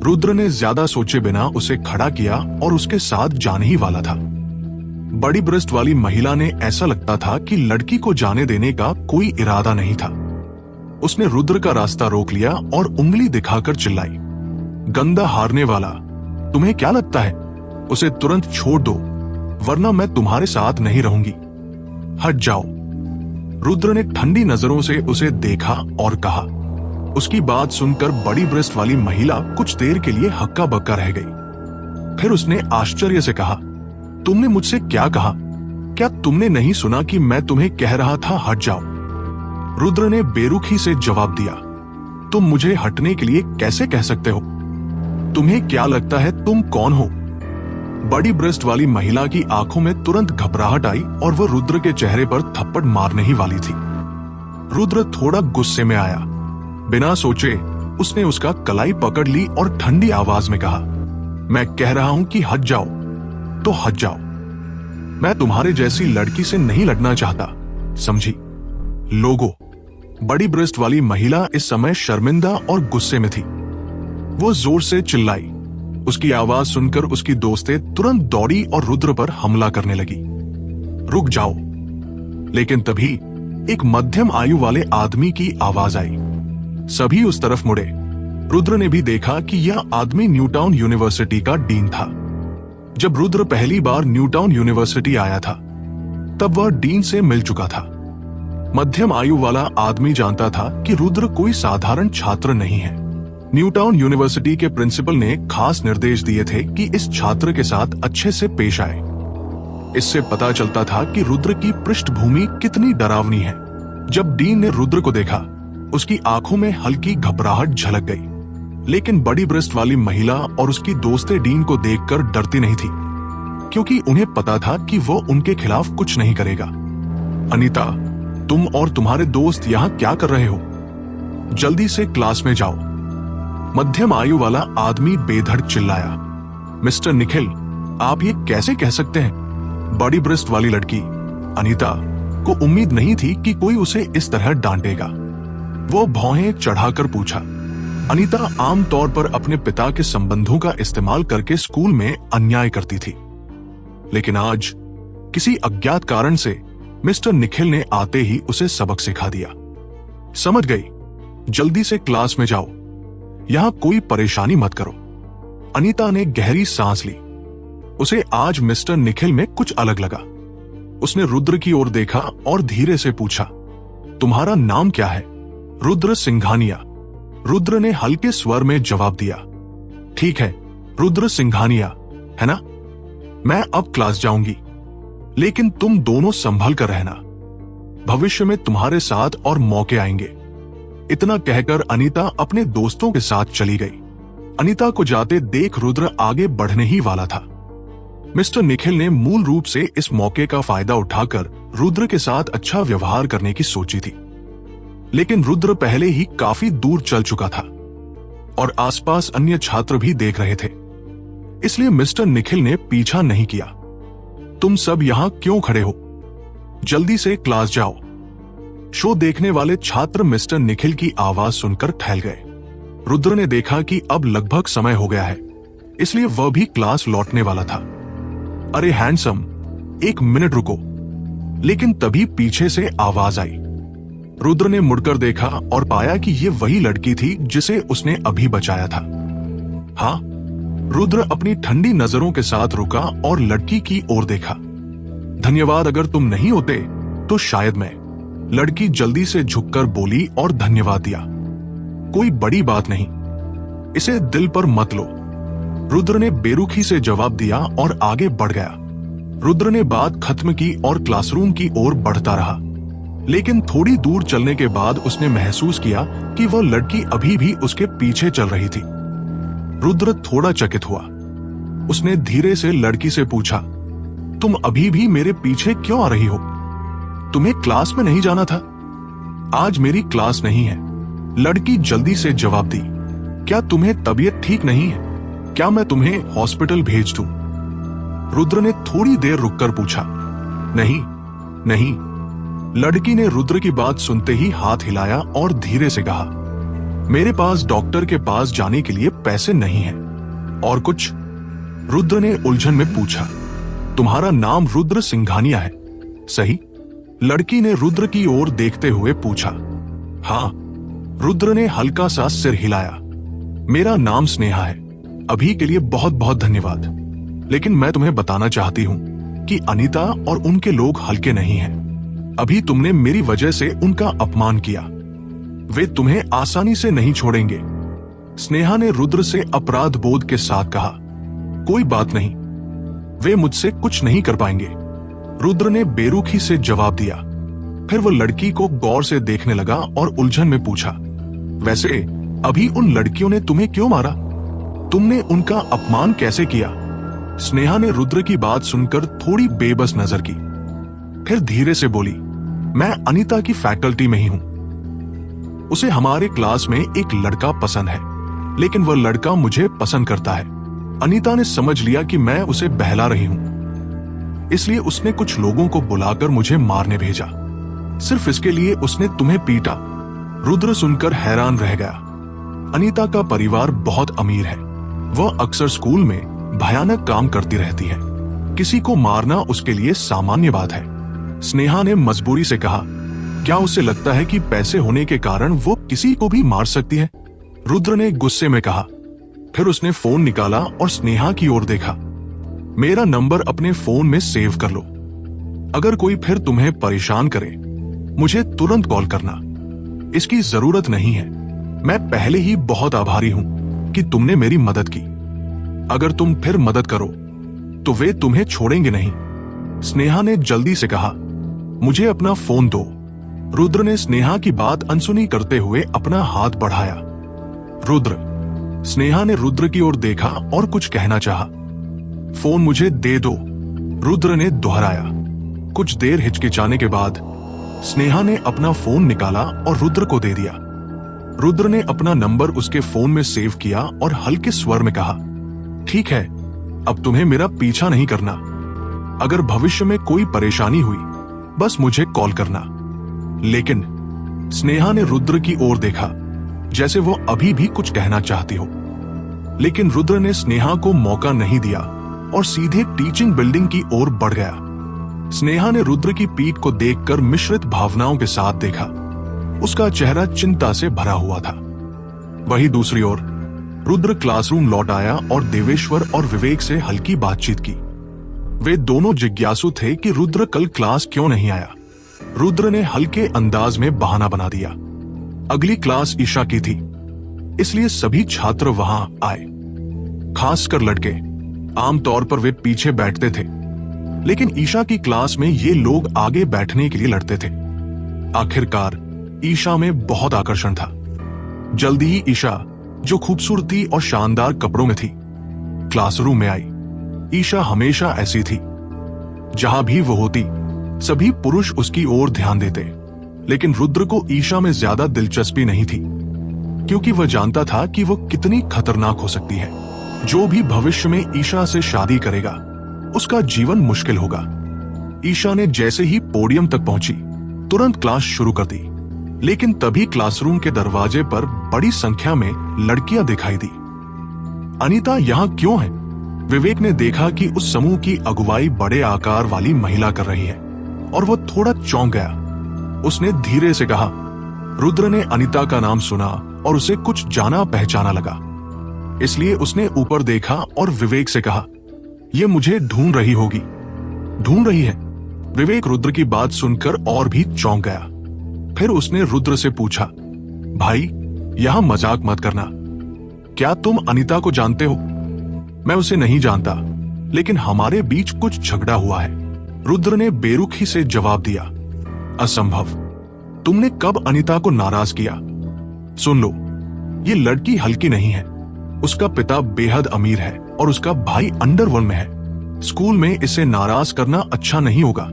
रुद्र ने ज्यादा सोचे बिना उसे खड़ा किया और उसके साथ जाने ही वाला था। बड़ी ब्रेस्ट वाली महिला ने ऐसा लगता था कि लड़की को जाने देने का कोई इरादा नहीं था। उसने रुद्र का रास्ता रोक लिया और उंगली दिखाकर चिल्लाई, गंदा हारने वाला, तुम्हें क्या लगता है? उसे तुरंत छोड़ दो, वरना मैं तुम्हारे साथ नहीं रहूंगी। हट जाओ। रुद्र ने ठंडी नजरों से उसे देखा और कहा। उसकी बात सुनकर बड़ी ब्रेस्ट वाली महिला कुछ देर के लिए हक्का बक्का रह गई। फिर उसने आश्चर्य से कहा, तुमने मुझसे क्या कहा? क्या तुमने नहीं सुना कि मैं तुम्हें कह रहा था हट जाओ? रुद्र ने बेरुखी से जवाब दिया, तुम मुझे हटने के लिए कैसे कह सकते हो? तुम्हें क्या लगता है तुम कौन हो? बड़ी ब्रेस्ट वाली महिला की आंखों में तुरंत घबराहट आई और वो रुद्र के चेहरे पर थप्पड़ मारने ही वाली थी। रुद्र थोड़ा गुस्से में आया। बिना सोचे उसने उसका कलाई पकड़ ली और ठंडी आवाज में कहा, मैं कह रहा हूं कि हट जाओ तो हट जाओ। मैं तुम्हारे जैसी लड़की से नहीं लड़ना चाहता, समझी? लोगों, बड़ी ब्रेस्ट वाली महिला इस समय शर्मिंदा और गुस्से में थी। वो जोर से चिल्लाई। उसकी आवाज सुनकर उसकी दोस्तें तुरंत दौड़ी और रुद्र पर हमला करने लगी। रुक जाओ। लेकिन तभी एक मध्यम आयु वाले आदमी की आवाज आई। सभी उस तरफ मुड़े। रुद्र ने भी देखा कि यह आदमी न्यूटाउन यूनिवर्सिटी का डीन था। जब रुद्र पहली बार न्यूटाउन यूनिवर्सिटी आया था तब वह डीन से मिल चुका था। मध्यम आयु वाला आदमी जानता था कि रुद्र कोई साधारण छात्र नहीं है। न्यूटाउन यूनिवर्सिटी के प्रिंसिपल ने खास निर्देश दिए थे कि इस छात्र के साथ अच्छे से पेश आए। इससे पता चलता था कि रुद्र की पृष्ठभूमि कितनी डरावनी है। जब डीन ने रुद्र को देखा, उसकी आंखों में हल्की घबराहट झलक गई। लेकिन बड़ी ब्रेस्ट वाली महिला और उसकी दोस्तें डीन को देखकर डरती नहीं थी, क्योंकि उन्हें पता था कि वो उनके खिलाफ कुछ नहीं करेगा। अनीता, तुम और तुम्हारे दोस्त यहाँ क्या कर रहे हो? जल्दी से क्लास में जाओ। मध्यम आयु वाला आदमी बेधड़ चिल्लाया। मिस्टर निखिल, आप ये कैसे कह सकते हैं? बड़ी ब्रेस्ट वाली लड़की अनीता को उम्मीद नहीं थी कि कोई उसे इस तरह डांटेगा। वो भौहें चढ़ाकर पूछा। अनीता आमतौर पर अपने पिता के संबंधों का इस्तेमाल करके स्कूल में अन्याय करती थी, लेकिन आज किसी अज्ञात कारण से मिस्टर निखिल ने आते ही उसे सबक सिखा दिया। समझ गई, जल्दी से क्लास में जाओ, यहां कोई परेशानी मत करो। अनीता ने गहरी सांस ली। उसे आज मिस्टर निखिल में कुछ अलग लगा। उसने रुद्र की ओर देखा और धीरे से पूछा, तुम्हारा नाम क्या है? रुद्र सिंघानिया। रुद्र ने हल्के स्वर में जवाब दिया। ठीक है, रुद्र सिंघानिया, है ना? मैं अब क्लास जाऊंगी, लेकिन तुम दोनों संभल कर रहना। भविष्य में तुम्हारे साथ और मौके आएंगे। इतना कहकर अनीता अपने दोस्तों के साथ चली गई। अनीता को जाते देख रुद्र आगे बढ़ने ही वाला था। मिस्टर निखिल ने मूल रूप से इस मौके का फायदा उठाकर रुद्र के साथ अच्छा व्यवहार करने की सोची थी, लेकिन रुद्र पहले ही काफी दूर चल चुका था और आसपास अन्य छात्र भी देख रहे थे। इसलिए मिस्टर निखिल ने पीछा नहीं किया। तुम सब यहां क्यों खड़े हो? जल्दी से क्लास जाओ। शो देखने वाले छात्र मिस्टर निखिल की आवाज सुनकर ठहर गए। रुद्र ने देखा कि अब लगभग समय हो गया है, इसलिए वह भी क्लास लौटने वाला था। अरे हैंडसम, एक मिनट रुको। लेकिन तभी पीछे से आवाज आई। रुद्र ने मुड़कर देखा और पाया कि ये वही लड़की थी जिसे उसने अभी बचाया था। हाँ, रुद्र अपनी ठंडी नजरों के साथ रुका और लड़की की ओर देखा। धन्यवाद, अगर तुम नहीं होते तो शायद मैं। लड़की जल्दी से झुककर बोली और धन्यवाद दिया। कोई बड़ी बात नहीं, इसे दिल पर मत लो। रुद्र ने बेरुखी से जवाब दिया और आगे बढ़ गया। रुद्र ने बात खत्म की और क्लासरूम की ओर बढ़ता रहा, लेकिन थोड़ी दूर चलने के बाद उसने महसूस किया कि वह लड़की अभी भी उसके पीछे चल रही थी। रुद्र थोड़ा चकित हुआ। उसने धीरे से लड़की से पूछा, तुम अभी भी मेरे पीछे क्यों आ रही हो? तुम्हें क्लास में नहीं जाना था? आज मेरी क्लास नहीं है। लड़की जल्दी से जवाब दी। क्या तुम्हें तबीयत ठीक नहीं है? क्या मैं तुम्हें हॉस्पिटल भेज दूं? रुद्र ने थोड़ी देर रुककर पूछा। नहीं नहीं। लड़की ने रुद्र की बात सुनते ही हाथ हिलाया और धीरे से कहा, मेरे पास डॉक्टर के पास जाने के लिए पैसे नहीं हैं। और कुछ? रुद्र ने उलझन में पूछा। तुम्हारा नाम रुद्र सिंघानिया है, सही? लड़की ने रुद्र की ओर देखते हुए पूछा। हाँ। रुद्र ने हल्का सा सिर हिलाया। मेरा नाम स्नेहा है। अभी के लिए बहुत बहुत धन्यवाद, लेकिन मैं तुम्हें बताना चाहती हूँ कि अनीता और उनके लोग हल्के नहीं हैं। अभी तुमने मेरी वजह से उनका अपमान किया। वे तुम्हें आसानी से नहीं छोड़ेंगे। स्नेहा ने रुद्र से अपराध बोध के साथ कहा। कोई बात नहीं, वे मुझसे कुछ नहीं कर पाएंगे। रुद्र ने बेरुखी से जवाब दिया। फिर वो लड़की को गौर से देखने लगा और उलझन में पूछा, वैसे अभी उन लड़कियों ने तुम्हें क्यों मारा? तुमने उनका अपमान कैसे किया? स्नेहा ने रुद्र की बात सुनकर थोड़ी बेबस नजर की, फिर धीरे से बोली, मैं अनीता की फैकल्टी में ही हूं। उसे हमारे क्लास में एक लड़का पसंद है, लेकिन वह लड़का मुझे पसंद करता है। अनीता ने समझ लिया कि मैं उसे बहला रही हूं, इसलिए उसने कुछ लोगों को बुलाकर मुझे मारने भेजा। सिर्फ इसके लिए उसने तुम्हें पीटा। रुद्र सुनकर हैरान रह गया। अनीता का परिवार बहुत अमीर है। वह अक्सर स्कूल में भयानक काम करती रहती है। किसी को मारना उसके लिए सामान्य बात है। स्नेहा ने मजबूरी से कहा, क्या उसे लगता है कि पैसे होने के कारण वो किसी को भी मार सकती है? रुद्र ने गुस्से में कहा। फिर उसने फोन निकाला और स्नेहा की ओर देखा। मेरा नंबर अपने फोन में सेव कर लो। अगर कोई फिर तुम्हें परेशान करे, मुझे तुरंत कॉल करना। इसकी जरूरत नहीं है। मैं पहले ही बहुत आभारी हूं कि तुमने मेरी मदद की। अगर तुम फिर मदद करो तो वे तुम्हें छोड़ेंगे नहीं। स्नेहा ने जल्दी से कहा, मुझे अपना फोन दो। रुद्र ने स्नेहा की बात अनसुनी करते हुए अपना हाथ बढ़ाया। रुद्र। स्नेहा ने रुद्र की ओर देखा और कुछ कहना चाहा। फोन मुझे दे दो, रुद्र ने दोहराया। कुछ देर हिचकिचाने के बाद स्नेहा ने अपना फोन निकाला और रुद्र को दे दिया। रुद्र ने अपना नंबर उसके फोन में सेव किया और हल्के स्वर में कहा, ठीक है, अब तुम्हें मेरा पीछा नहीं करना। अगर भविष्य में कोई परेशानी हुई बस मुझे कॉल करना। लेकिन स्नेहा ने रुद्र की ओर देखा, जैसे वो अभी भी कुछ कहना चाहती हो। लेकिन रुद्र ने स्नेहा को मौका नहीं दिया और सीधे टीचिंग बिल्डिंग की ओर बढ़ गया। स्नेहा ने रुद्र की पीठ को देखकर मिश्रित भावनाओं के साथ देखा। उसका चेहरा चिंता से भरा हुआ था। वहीं दूसरी ओर रुद्र क्लासरूम लौट आया और देवेश्वर और विवेक से हल्की बातचीत की। वे दोनों जिज्ञासु थे कि रुद्र कल क्लास क्यों नहीं आया। रुद्र ने हल्के अंदाज में बहाना बना दिया। अगली क्लास ईशा की थी, इसलिए सभी छात्र वहां आए, खासकर लड़के। आमतौर पर वे पीछे बैठते थे, लेकिन ईशा की क्लास में ये लोग आगे बैठने के लिए लड़ते थे। आखिरकार ईशा में बहुत आकर्षण था। जल्दी ही ईशा, जो खूबसूरती और शानदार कपड़ों में थी, क्लासरूम में आई। ईशा हमेशा ऐसी थी। जहां भी वो होती, सभी पुरुष उसकी ओर ध्यान देते। लेकिन रुद्र को ईशा में ज्यादा दिलचस्पी नहीं थी, क्योंकि वह जानता था कि वो कितनी खतरनाक हो सकती है। जो भी भविष्य में ईशा से शादी करेगा, उसका जीवन मुश्किल होगा। ईशा ने जैसे ही पोडियम तक पहुंची, तुरंत क्लास शुरू कर दी। लेकिन तभी क्लासरूम के दरवाजे पर बड़ी संख्या में लड़कियां दिखाई दी। अनीता यहाँ क्यों है? विवेक ने देखा कि उस समूह की अगुवाई बड़े आकार वाली महिला कर रही है और वो थोड़ा चौंक गया। उसने धीरे से कहा। रुद्र ने अनीता का नाम सुना और उसे कुछ जाना पहचाना लगा, इसलिए उसने ऊपर देखा और विवेक से कहा, ये मुझे ढूंढ रही होगी। ढूंढ रही है? विवेक रुद्र की बात सुनकर और भी चौंक गया। फिर उसने रुद्र से पूछा, भाई यहां मजाक मत करना। क्या तुम अनीता को जानते हो? मैं उसे नहीं जानता, लेकिन हमारे बीच कुछ झगड़ा हुआ है, रुद्र ने बेरुखी से जवाब दिया। असंभव। तुमने कब अनीता को नाराज किया? सुन लो, ये लड़की हल्की नहीं है। उसका पिता बेहद अमीर है और उसका भाई अंडरवर्ल्ड में है। स्कूल में इसे नाराज करना अच्छा नहीं होगा।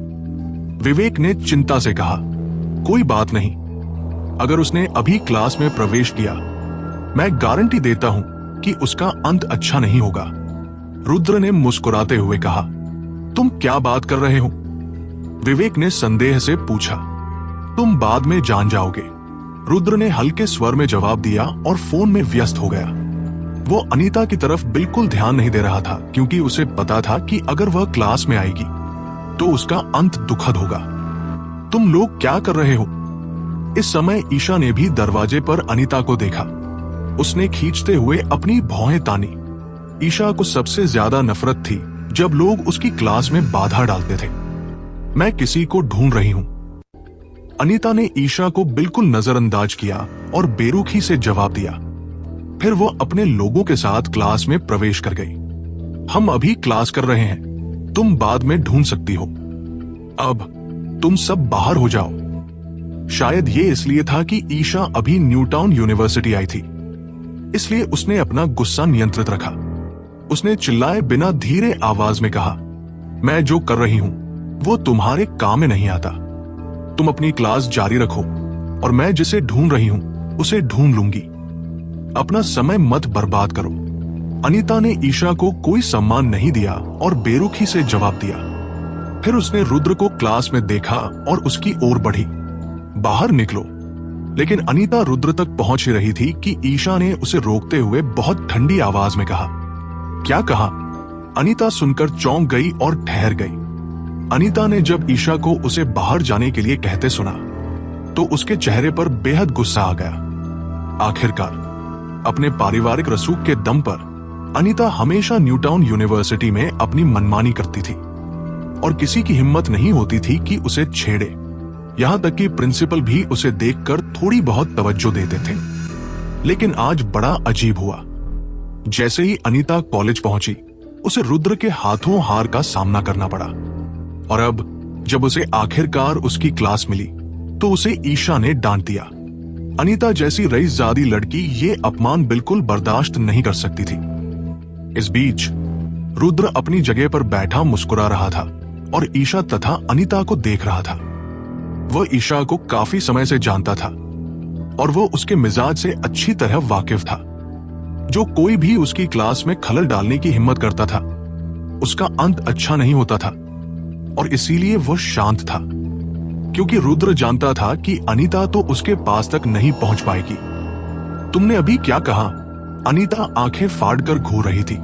विवेक ने चिंता से कहा, कोई बात नहीं। अगर उसने अभी क्लास में प्रवेश किया, मैं गारंटी देता हूं कि उसका अंत अच्छा नहीं होगा। रुद्र ने मुस्कुराते हुए कहा, तुम क्या बात कर रहे हो? विवेक ने संदेह से पूछा। तुम बाद में जान जाओगे, रुद्र ने हल्के स्वर में जवाब दिया और फोन में व्यस्त हो गया। वो अनीता की तरफ बिल्कुल ध्यान नहीं दे रहा था, क्योंकि उसे पता था कि अगर वह क्लास में आएगी तो उसका अंत दुखद होगा। तुम लोग क्या कर रहे हो? इस समय ईशा ने भी दरवाजे पर अनीता को देखा। उसने खींचते हुए अपनी भौहें तानी। ईशा को सबसे ज्यादा नफरत थी जब लोग उसकी क्लास में बाधा डालते थे। मैं किसी को ढूंढ रही हूं। अनीता ने ईशा को बिल्कुल नजरअंदाज किया और बेरुखी से जवाब दिया। फिर वो अपने लोगों के साथ क्लास में प्रवेश कर गई। हम अभी क्लास कर रहे हैं, तुम बाद में ढूंढ सकती हो। अब तुम सब बाहर हो जाओ। शायद ये इसलिए था कि ईशा अभी न्यूटाउन यूनिवर्सिटी आई थी, इसलिए उसने अपना गुस्सा नियंत्रित रखा। उसने चिल्लाए बिना धीरे आवाज में कहा, मैं जो कर रही हूं वो तुम्हारे काम में नहीं आता। तुम अपनी क्लास जारी रखो और मैं जिसे ढूंढ रही हूं उसे ढूंढ लूंगी। अपना समय मत बर्बाद करो। अनीता ने ईशा को कोई सम्मान नहीं दिया और बेरुखी से जवाब दिया। फिर उसने रुद्र को क्लास में देखा और उसकी ओर बढ़ी, बाहर निकलो। लेकिन अनीता रुद्र तक पहुंच ही रही थी कि ईशा ने उसे रोकते हुए बहुत ठंडी आवाज में कहा, क्या कहा? अनीता सुनकर चौंक गई और ठहर गई। अनीता ने जब ईशा को उसे बाहर जाने के लिए कहते सुना तो उसके चेहरे पर बेहद गुस्सा आ गया। आखिरकार अपने पारिवारिक रसूख के दम पर अनीता हमेशा न्यूटाउन यूनिवर्सिटी में अपनी मनमानी करती थी और किसी की हिम्मत नहीं होती थी कि उसे छेड़े। यहां तक कि प्रिंसिपल भी उसे देखकर थोड़ी बहुत तवज्जो देते थे। लेकिन आज बड़ा अजीब हुआ। जैसे ही अनीता कॉलेज पहुंची उसे रुद्र के हाथों हार का सामना करना पड़ा। और अब जब उसे आखिरकार उसकी क्लास मिली तो उसे ईशा ने डांट दिया। अनीता जैसी रईसजादी लड़की ये अपमान बिल्कुल बर्दाश्त नहीं कर सकती थी। इस बीच रुद्र अपनी जगह पर बैठा मुस्कुरा रहा था और ईशा तथा अनीता को देख रहा था। वह ईशा को काफी समय से जानता था और वो उसके मिजाज से अच्छी तरह वाकिफ था। जो कोई भी उसकी क्लास में खलल डालने की हिम्मत करता था उसका अंत अच्छा नहीं होता था और इसीलिए वह शांत था, क्योंकि रुद्र जानता था कि अनीता तो उसके पास तक नहीं पहुंच पाएगी। तुमने अभी क्या कहा? अनीता आंखें फाड़कर घूर रही थी।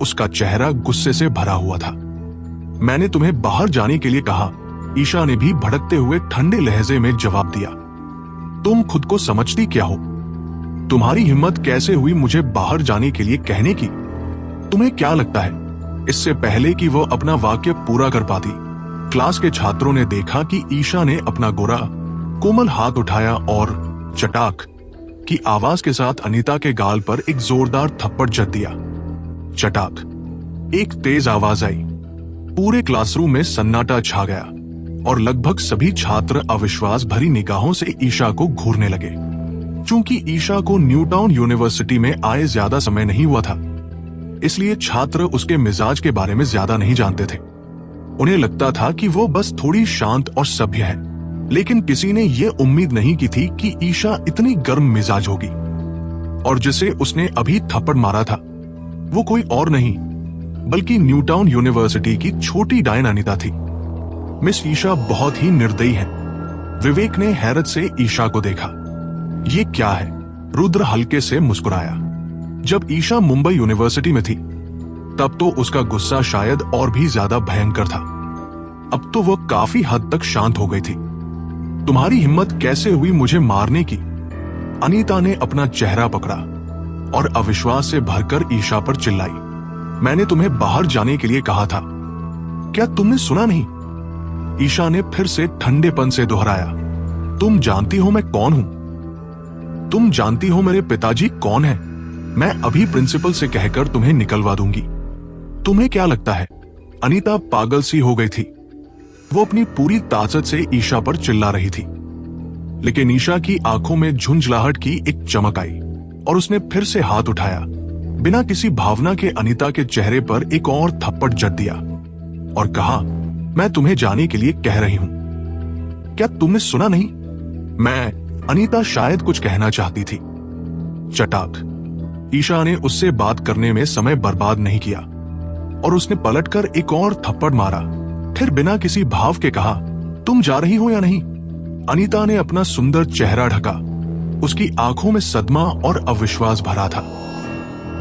उसका चेहरा गुस्से से भरा हुआ था। मैंने तुम्हें बाहर जाने के लिए कहा, ईशा ने भी भड़कते हुए ठंडे लहजे में जवाब दिया। तुम खुद को समझती क्या हो? तुम्हारी हिम्मत कैसे हुई मुझे बाहर जाने के लिए कहने की? तुम्हें क्या लगता है इससे पहले कि वो अपना वाक्य पूरा कर पाती, क्लास के छात्रों ने देखा कि ईशा ने अपना गोरा कोमल हाथ उठाया और चटाक की आवाज के साथ अनीता के गाल पर एक जोरदार थप्पड़ जड़ दिया। चटाक, एक तेज आवाज आई। पूरे क्लासरूम में सन्नाटा छा गया और लगभग सभी छात्र अविश्वास भरी निगाहों से ईशा को घूरने लगे। चूंकि ईशा को न्यूटाउन यूनिवर्सिटी में आए ज्यादा समय नहीं हुआ था, इसलिए छात्र उसके मिजाज के बारे में ज्यादा नहीं जानते थे। उन्हें लगता था कि वो बस थोड़ी शांत और सभ्य है, लेकिन किसी ने यह उम्मीद नहीं की थी कि ईशा इतनी गर्म मिजाज होगी। और जिसे उसने अभी थप्पड़ मारा था वो कोई और नहीं बल्कि न्यूटाउन यूनिवर्सिटी की छोटी डायन अनीता थी। मिस ईशा बहुत ही निर्दयी है। विवेक ने हैरत से ईशा को देखा। ये क्या है? रुद्र हल्के से मुस्कुराया। जब ईशा मुंबई यूनिवर्सिटी में थी तब तो उसका गुस्सा शायद और भी ज्यादा भयंकर था। अब तो वो काफी हद तक शांत हो गई थी। तुम्हारी हिम्मत कैसे हुई मुझे मारने की? अनीता ने अपना चेहरा पकड़ा और अविश्वास से भरकर ईशा पर चिल्लाई। मैंने तुम्हें बाहर जाने के लिए कहा था, क्या तुमने सुना नहीं? ईशा ने फिर से ठंडेपन से दोहराया। तुम जानती हो मैं कौन हूं? तुम जानती हो मेरे पिताजी कौन है? मैं अभी प्रिंसिपल से कहकर तुम्हें निकलवा दूंगी। तुम्हें क्या लगता है? अनीता पागल सी हो गई थी। वो अपनी पूरी ताकत से ईशा पर चिल्ला रही थी, लेकिन ईशा की आंखों में झुंझलाहट की एक चमक आई और उसने फिर से हाथ उठाया। बिना किसी भावना के अनीता के चेहरे पर एक और थप्पड़ जड़ दिया और कहा, मैं तुम्हें जाने के लिए कह रही हूं। क्या तुमने सुना नहीं? अनीता शायद कुछ कहना चाहती थी। चटाक। ईशा ने उससे बात करने में समय बर्बाद नहीं किया और उसने पलटकर एक और थप्पड़ मारा। फिर बिना किसी भाव के कहा, तुम जा रही हो या नहीं? अनीता ने अपना सुंदर चेहरा ढका। उसकी आंखों में सदमा और अविश्वास भरा था,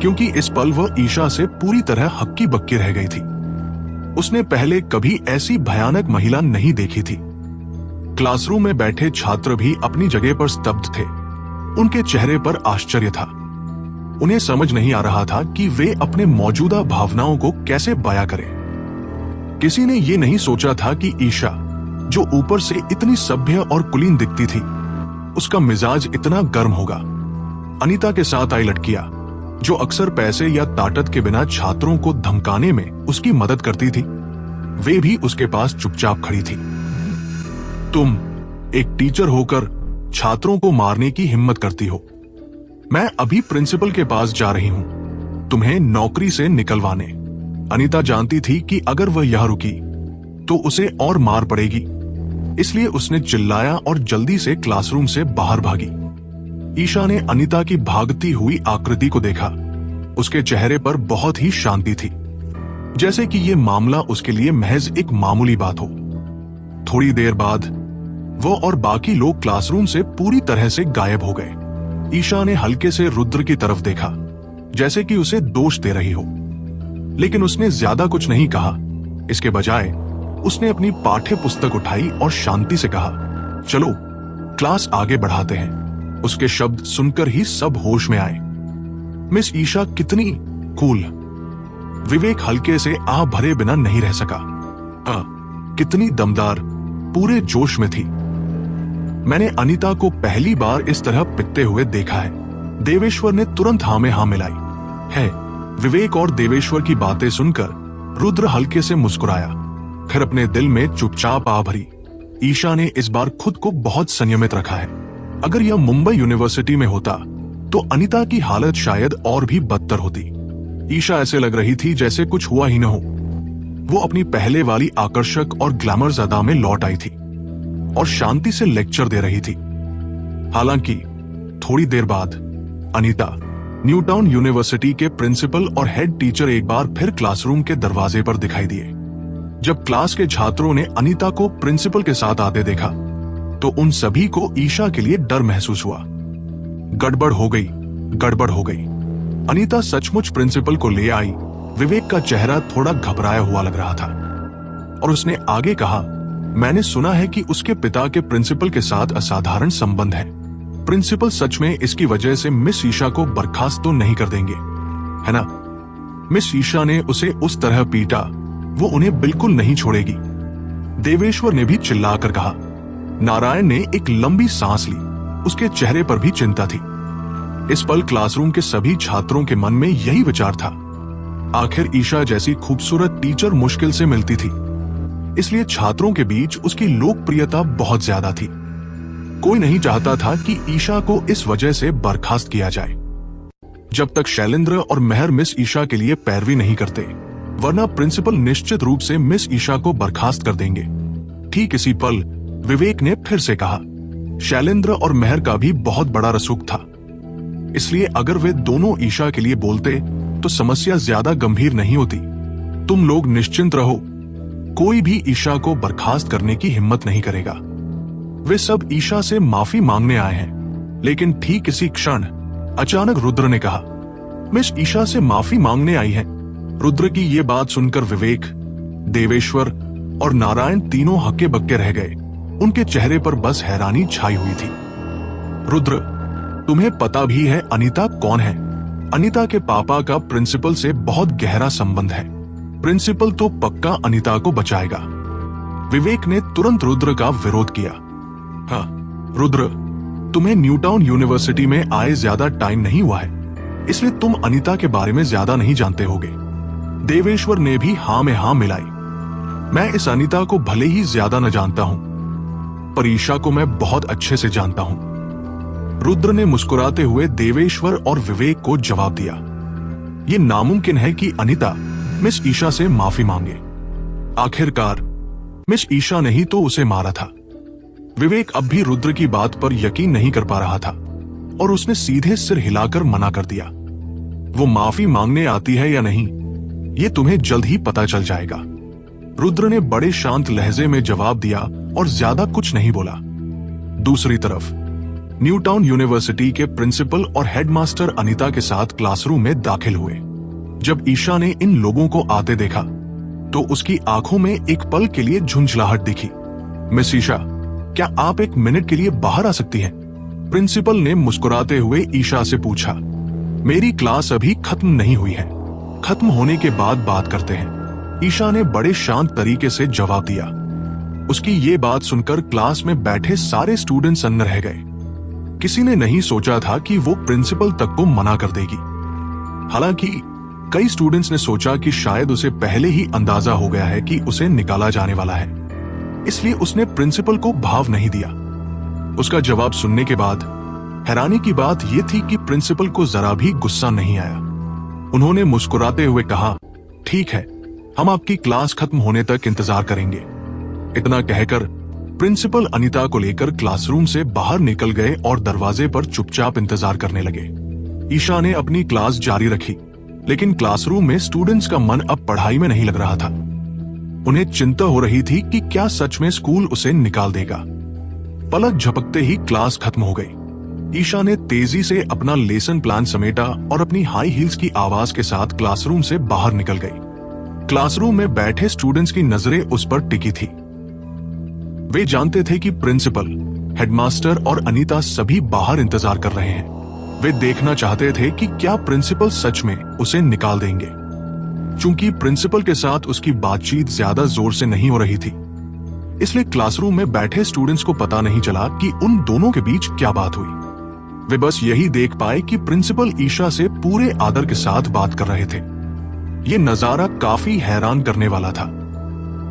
क्योंकि इस पल वह ईशा से पूरी तरह हक्की बक्की रह गई थी। उसने पहले कभी ऐसी भयानक महिला नहीं देखी थी। क्लासरूम में बैठे छात्र भी अपनी जगह पर स्तब्ध थे। उनके चेहरे पर आश्चर्य था। उन्हें समझ नहीं आ रहा था कि वे अपने मौजूदा भावनाओं को कैसे बयां करें। किसी ने यह नहीं सोचा था कि ईशा, जो ऊपर से इतनी सभ्य और कुलीन दिखती थी, उसका मिजाज इतना गर्म होगा। अनीता के साथ आई लड़कियां, जो अक्सर पैसे या ताकत के बिना छात्रों को धमकाने में उसकी मदद करती थी, वे भी उसके पास चुपचाप खड़ी थी। तुम एक टीचर होकर छात्रों को मारने की हिम्मत करती हो। मैं अभी प्रिंसिपल के पास जा रही हूं। तुम्हें नौकरी से निकलवाने। अनीता जानती थी कि अगर वह यह रुकी तो उसे और मार पड़ेगी, इसलिए उसने चिल्लाया और जल्दी से क्लासरूम से बाहर भागी। ईशा ने अनीता की भागती हुई आकृति को देखा। उसके चेहरे पर बहुत ही शांति थी, जैसे कि यह मामला उसके लिए महज एक मामूली बात हो। थोड़ी देर बाद वो और बाकी लोग क्लासरूम से पूरी तरह से गायब हो गए। ईशा ने हल्के से रुद्र की तरफ देखा, जैसे कि उसे दोष दे रही हो, लेकिन उसने ज्यादा कुछ नहीं कहा। इसके बजाय उसने अपनी पाठ्य पुस्तक उठाई और शांति से कहा, चलो क्लास आगे बढ़ाते हैं। उसके शब्द सुनकर ही सब होश में आए। मिस ईशा कितनी कूल। विवेक हल्के से आह भरे बिना नहीं रह सका। कितनी दमदार, पूरे जोश में थी। मैंने अनीता को पहली बार इस तरह पिटते हुए देखा है। देवेश्वर ने तुरंत हाँ में हाँ मिलाई है। विवेक और देवेश्वर की बातें सुनकर रुद्र हल्के से मुस्कुराया, फिर अपने दिल में चुपचाप आ भरी। ईशा ने इस बार खुद को बहुत संयमित रखा है। अगर यह मुंबई यूनिवर्सिटी में होता तो अनीता की हालत शायद और भी बदतर होती। ईशा ऐसे लग रही थी जैसे कुछ हुआ ही न हो। वो अपनी पहले वाली आकर्षक और ग्लैमर्स अदा में लौट आई थी और शांति से लेक्चर दे रही थी। हालांकि थोड़ी देर बाद अनीता, न्यूटाउन यूनिवर्सिटी के प्रिंसिपल और हेड टीचर एक बार फिर क्लासरूम के दरवाजे पर दिखाई दिए। जब क्लास के छात्रों ने अनीता को प्रिंसिपल के साथ आते देखा तो उन सभी को ईशा के लिए डर महसूस हुआ। गड़बड़ हो गई, गड़बड़ हो गई। अनीता सचमुच प्रिंसिपल को ले आई। विवेक का चेहरा थोड़ा घबराया हुआ लग रहा था और उसने आगे कहा, मैंने सुना है कि उसके पिता के प्रिंसिपल के साथ असाधारण संबंध है। प्रिंसिपल सच में इसकी वजह से मिस ईशा को बर्खास्त तो नहीं कर देंगे, है ना? मिस ईशा ने उसे उस तरह पीटा, वो उन्हें बिल्कुल नहीं छोड़ेगी। देवेश्वर ने भी चिल्लाकर कहा। नारायण ने एक लंबी सांस ली। उसके चेहरे पर भी चिंता थी। इस पल क्लासरूम के सभी छात्रों के मन में यही विचार था, आखिर ईशा जैसी खूबसूरत टीचर मुश्किल से मिलती थी, इसलिए छात्रों के बीच उसकी लोकप्रियता बहुत ज्यादा थी। कोई नहीं चाहता था कि ईशा को इस वजह से बर्खास्त किया जाए, जब तक शैलेंद्र और मेहर मिस ईशा के लिए पैरवी नहीं करते, वरना प्रिंसिपल निश्चित रूप से मिस ईशा को बर्खास्त कर देंगे। ठीक इसी पल विवेक ने फिर से कहा, शैलेंद्र और मेहर का भी बहुत बड़ा रसूख था, इसलिए अगर वे दोनों ईशा के लिए बोलते तो समस्या ज्यादा गंभीर नहीं होती। तुम लोग निश्चिंत रहो, कोई भी ईशा को बर्खास्त करने की हिम्मत नहीं करेगा। वे सब ईशा से माफी मांगने आए हैं। लेकिन ठीक इसी क्षण अचानक रुद्र ने कहा, मिस ईशा से माफी मांगने आई हैं। रुद्र की ये बात सुनकर विवेक, देवेश्वर और नारायण तीनों हक्के बक्के रह गए। उनके चेहरे पर बस हैरानी छाई हुई थी। रुद्र, तुम्हें पता भी है अनीता कौन है? अनीता के पापा का प्रिंसिपल से बहुत गहरा संबंध है। प्रिंसिपल तो पक्का अनीता को बचाएगा। विवेक ने तुरंत रुद्र का विरोध किया। हाँ रुद्र, तुम्हें न्यूटाउन यूनिवर्सिटी में आए ज्यादा टाइम नहीं हुआ है, इसलिए तुम अनीता के बारे में ज्यादा नहीं जानते होगे। देवेश्वर ने भी हाँ में हाँ मिलाई। मैं इस अनीता को भले ही ज्यादा न जानता हूं, पर ईशा को मैं बहुत अच्छे से जानता हूं। रुद्र ने मुस्कुराते हुए देवेश्वर और विवेक को जवाब दिया। यह नामुमकिन है कि अनीता मिस ईशा से माफी मांगे। आखिरकार मिस ईशा ने ही तो उसे मारा था। विवेक अब भी रुद्र की बात पर यकीन नहीं कर पा रहा था और उसने सीधे सिर हिलाकर मना कर दिया। वो माफी मांगने आती है या नहीं, ये तुम्हें जल्द ही पता चल जाएगा। रुद्र ने बड़े शांत लहजे में जवाब दिया और ज्यादा कुछ नहीं बोला। दूसरी तरफ न्यूटाउन यूनिवर्सिटी के प्रिंसिपल और हेडमास्टर अनीता के साथ क्लासरूम में दाखिल हुए। जब ईशा ने इन लोगों को आते देखा तो उसकी आंखों में एक पल के लिए झुंझलाहट दिखी। मिस ईशा, क्या आप एक मिनट के लिए बाहर आ सकती हैं? प्रिंसिपल ने मुस्कुराते हुए ईशा से पूछा। मेरी क्लास अभी खत्म नहीं हुई है, खत्म होने के बाद बात करते हैं। ईशा ने बड़े शांत तरीके से जवाब दिया। उसकी ये बात सुनकर क्लास में बैठे सारे स्टूडेंट सन्न रह गए। किसी ने नहीं सोचा था कि वो प्रिंसिपल तक को मना कर देगी। हालांकि कई स्टूडेंट्स ने सोचा कि शायद उसे पहले ही अंदाजा हो गया है कि उसे निकाला जाने वाला है, इसलिए उसने प्रिंसिपल को भाव नहीं दिया। उसका जवाब सुनने के बाद हैरानी की बात यह थी कि प्रिंसिपल को जरा भी गुस्सा नहीं आया। उन्होंने मुस्कुराते हुए कहा, ठीक है, हम आपकी क्लास खत्म होने तक इंतजार करेंगे। इतना कहकर प्रिंसिपल अनीता को लेकर क्लासरूम से बाहर निकल गए और दरवाजे पर चुपचाप इंतजार करने लगे। ईशा ने अपनी क्लास जारी रखी, लेकिन क्लासरूम में स्टूडेंट्स का मन अब पढ़ाई में नहीं लग रहा था। उन्हें चिंता हो रही थी कि क्या सच में स्कूल उसे निकाल देगा। पलक झपकते ही क्लास खत्म हो गई। ईशा ने तेजी से अपना लेसन प्लान समेटा और अपनी हाई हील्स की आवाज के साथ क्लासरूम से बाहर निकल गई। क्लासरूम में बैठे स्टूडेंट्स की नजरें उस पर टिकी थी। वे जानते थे कि प्रिंसिपल, हेडमास्टर और अनीता सभी बाहर इंतजार कर रहे हैं। वे देखना चाहते थे कि क्या प्रिंसिपल सच में उसे निकाल देंगे। चूंकि प्रिंसिपल के साथ उसकी बातचीत ज्यादा जोर से नहीं हो रही थी, इसलिए क्लासरूम में बैठे स्टूडेंट्स को पता नहीं चला कि उन दोनों के बीच क्या बात हुई। वे बस यही देख पाए कि प्रिंसिपल ईशा से पूरे आदर के साथ बात कर रहे थे। ये नजारा काफी हैरान करने वाला था,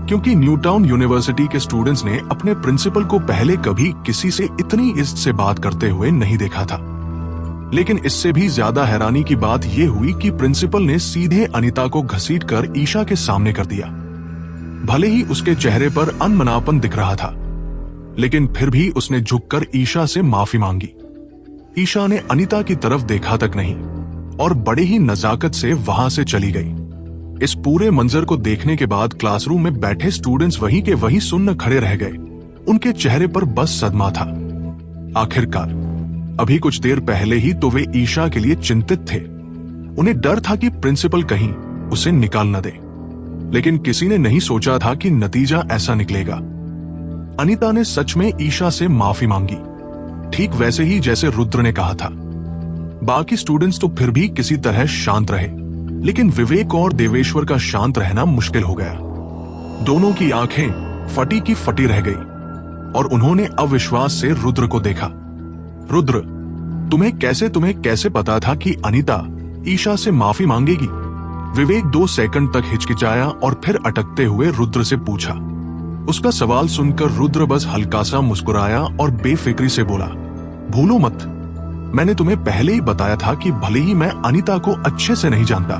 क्योंकि न्यूटाउन यूनिवर्सिटी के स्टूडेंट्स ने अपने प्रिंसिपल को पहले कभी किसी से इतनी इज्जत से बात करते हुए नहीं देखा था। लेकिन इससे भी ज्यादा हैरानी की बात यह हुई कि प्रिंसिपल ने सीधे अनीता को घसीटकर ईशा के सामने कर दिया। भले ही उसके चेहरे पर अनमनापन दिख रहा था, लेकिन फिर भी उसने झुककर ईशा से माफी मांगी। ईशा ने अनीता की तरफ देखा तक नहीं और बड़े ही नजाकत से वहां से चली गई। इस पूरे मंजर को देखने के बाद क्लासरूम में बैठे स्टूडेंट्स वहीं के वहीं सुन्न खड़े रह गए। उनके चेहरे पर बस सदमा था। आखिरकार अभी कुछ देर पहले ही तो वे ईशा के लिए चिंतित थे। उन्हें डर था कि प्रिंसिपल कहीं उसे निकाल न दे, लेकिन किसी ने नहीं सोचा था कि नतीजा ऐसा निकलेगा। अनीता ने सच में ईशा से माफी मांगी, ठीक वैसे ही जैसे रुद्र ने कहा था। बाकी स्टूडेंट्स तो फिर भी किसी तरह शांत रहे, लेकिन विवेक और देवेश्वर का शांत रहना मुश्किल हो गया। दोनों की आंखें फटी की फटी रह गई और उन्होंने अविश्वास से रुद्र को देखा। रुद्र, तुम्हें कैसे पता था कि अनीता ईशा से माफी मांगेगी? विवेक 2 सेकंड तक हिचकिचाया और फिर अटकते हुए रुद्र से पूछा। उसका सवाल सुनकर रुद्र बस हल्का सा मुस्कुराया और बेफिक्री से बोला, भूलो मत, मैंने तुम्हें पहले ही बताया था कि भले ही मैं अनीता को अच्छे से नहीं जानता,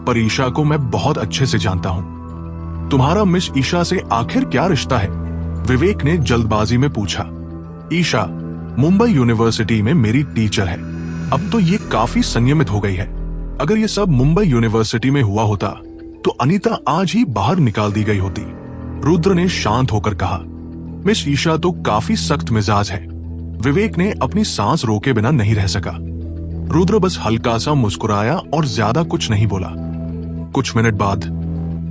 पर ईशा को मैं बहुत अच्छे से जानता हूं। तुम्हारा मिस ईशा से आखिर क्या रिश्ता है? विवेक ने जल्दबाजी में पूछा। ईशा मुंबई यूनिवर्सिटी में मेरी टीचर है। अब तो ये काफी संयमित हो गई है। अगर ये सब मुंबई यूनिवर्सिटी में हुआ होता तो अनीता आज ही बाहर निकाल दी गई होती। रुद्र ने शांत होकर कहा। मिस ईशा तो काफी सख्त मिजाज है। विवेक ने अपनी सांस रोके बिना नहीं रह सका। रुद्र बस हल्का सा मुस्कुराया और ज्यादा कुछ नहीं बोला। कुछ मिनट बाद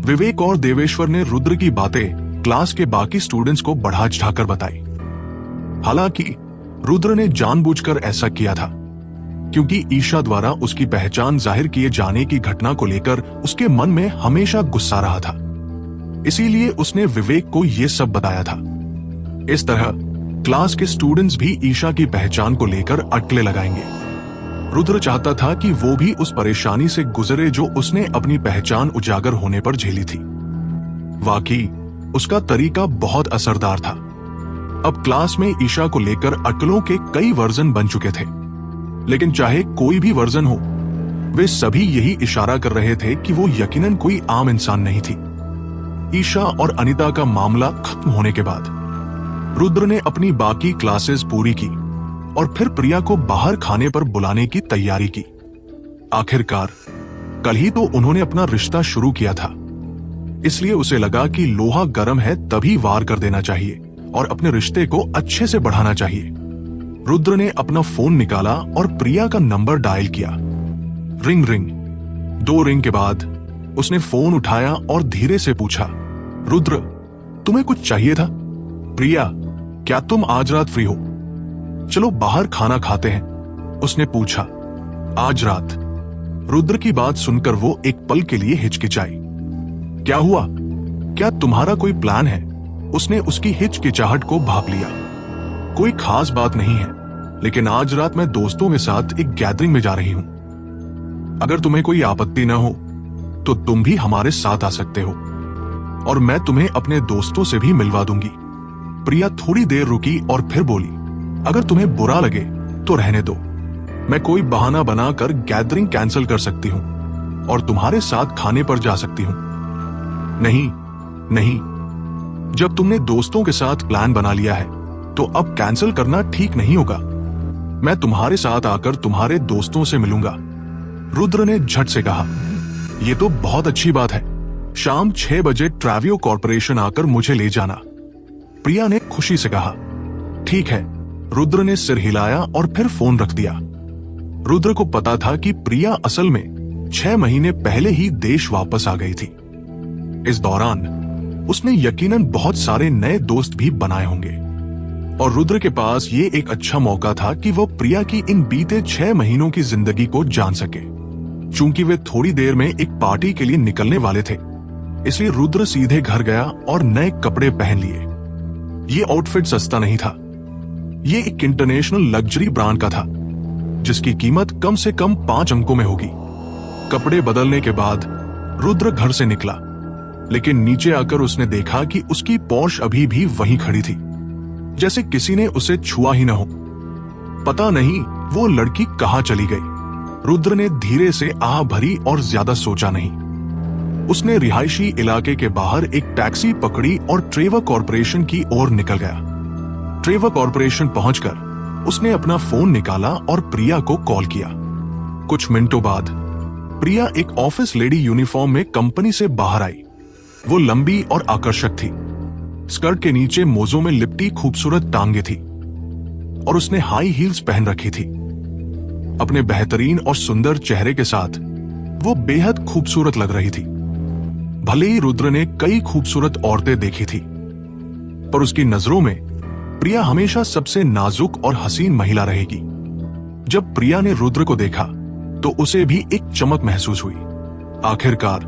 विवेक और देवेश्वर ने रुद्र की बातें क्लास के बाकी स्टूडेंट्स को बढ़ा चढ़ाकर बताई। हालांकि रुद्र ने जानबूझकर ऐसा किया था, क्योंकि ईशा द्वारा उसकी पहचान जाहिर किए जाने की घटना को लेकर उसके मन में हमेशा गुस्सा रहा था। इसीलिए उसने विवेक को यह सब बताया था। इस तरह क्लास के स्टूडेंट्स भी ईशा की पहचान को लेकर अटकलें लगाएंगे। रुद्र चाहता था कि वो भी उस परेशानी से गुजरे जो उसने अपनी पहचान उजागर होने पर झेली थी। वाकई उसका तरीका बहुत असरदार था। अब क्लास में ईशा को लेकर अटकलों के कई वर्जन बन चुके थे, लेकिन चाहे कोई भी वर्जन हो, वे सभी यही इशारा कर रहे थे कि वो यकीनन कोई आम इंसान नहीं थी। ईशा और अनीता का मामला खत्म होने के बाद रुद्र ने अपनी बाकी क्लासेस पूरी की और फिर प्रिया को बाहर खाने पर बुलाने की तैयारी की। आखिरकार कल ही तो उन्होंने अपना रिश्ता शुरू किया था, इसलिए उसे लगा कि लोहा गर्म है तभी वार कर देना चाहिए और अपने रिश्ते को अच्छे से बढ़ाना चाहिए। रुद्र ने अपना फोन निकाला और प्रिया का नंबर डायल किया। Ring ring. 2 रिंग के बाद उसने फोन उठाया और धीरे से पूछा, रुद्र, तुम्हें कुछ चाहिए था? प्रिया, क्या तुम आज रात फ्री हो? चलो बाहर खाना खाते हैं, उसने पूछा। आज रात? रुद्र की बात सुनकर वो एक पल के लिए हिचकिचाई। क्या हुआ? क्या तुम्हारा कोई प्लान है? उसने उसकी हिचकिचाहट को भांप लिया। कोई खास बात नहीं है, लेकिन आज रात मैं दोस्तों के साथ एक गैदरिंग में जा रही हूं। अगर तुम्हें कोई आपत्ति न हो तो तुम भी हमारे साथ आ सकते हो और मैं तुम्हें अपने दोस्तों से भी मिलवा दूंगी। प्रिया थोड़ी देर रुकी और फिर बोली, अगर तुम्हें बुरा लगे तो रहने दो, मैं कोई बहाना बनाकर गैदरिंग कैंसिल कर सकती हूँ। और तुम्हारे साथ खाने पर जा सकती हूं। नहीं नहीं, जब तुमने दोस्तों के साथ प्लान बना लिया है तो अब कैंसिल करना ठीक नहीं होगा। मैं तुम्हारे साथ आकर तुम्हारे दोस्तों से मिलूंगा, रुद्र ने झट से कहा। यह तो बहुत अच्छी बात है, शाम 6 बजे ट्रैवियो कॉर्पोरेशन आकर मुझे ले जाना, प्रिया ने खुशी से कहा। ठीक है, रुद्र ने सिर हिलाया और फिर फोन रख दिया। रुद्र को पता था कि प्रिया असल में 6 महीने पहले ही देश वापस आ गई थी। इस दौरान उसने यकीनन बहुत सारे नए दोस्त भी बनाए होंगे और रुद्र के पास ये एक अच्छा मौका था कि वो प्रिया की इन बीते 6 महीनों की जिंदगी को जान सके। चूंकि वे थोड़ी देर में एक पार्टी के लिए निकलने वाले थे, इसलिए रुद्र सीधे घर गया और नए कपड़े पहन लिए। ये आउटफिट सस्ता नहीं था, ये एक इंटरनेशनल लग्जरी ब्रांड का था जिसकी कीमत कम से कम 5 अंकों में होगी। कपड़े बदलने के बाद रुद्र घर से निकला, लेकिन नीचे आकर उसने देखा कि उसकी पोर्श अभी भी वहीं खड़ी थी, जैसे किसी ने उसे छुआ ही न हो। पता नहीं वो लड़की कहां चली गई। रुद्र ने धीरे से आह भरी और ज्यादा सोचा नहीं। उसने रिहायशी इलाके के बाहर एक टैक्सी पकड़ी और ट्रेवर कॉर्पोरेशन की ओर निकल गया। ट्रेवर कॉर्पोरेशन पहुंचकर उसने अपना फोन निकाला और प्रिया को कॉल किया। कुछ मिनटों बाद प्रिया एक ऑफिस लेडी यूनिफॉर्म में कंपनी से बाहर आई। वो लंबी और आकर्षक थी। स्कर्ट के नीचे मोजों में लिपटी खूबसूरत टांगे थी और उसने हाई हील्स पहन रखी थी। अपने बेहतरीन और सुंदर चेहरे के साथ वो बेहद खूबसूरत लग रही थी। भले ही रुद्र ने कई खूबसूरत औरतें देखी थी, पर उसकी नजरों में प्रिया हमेशा सबसे नाजुक और हसीन महिला रहेगी। जब प्रिया ने रुद्र को देखा तो उसे भी एक चमक महसूस हुई। आखिरकार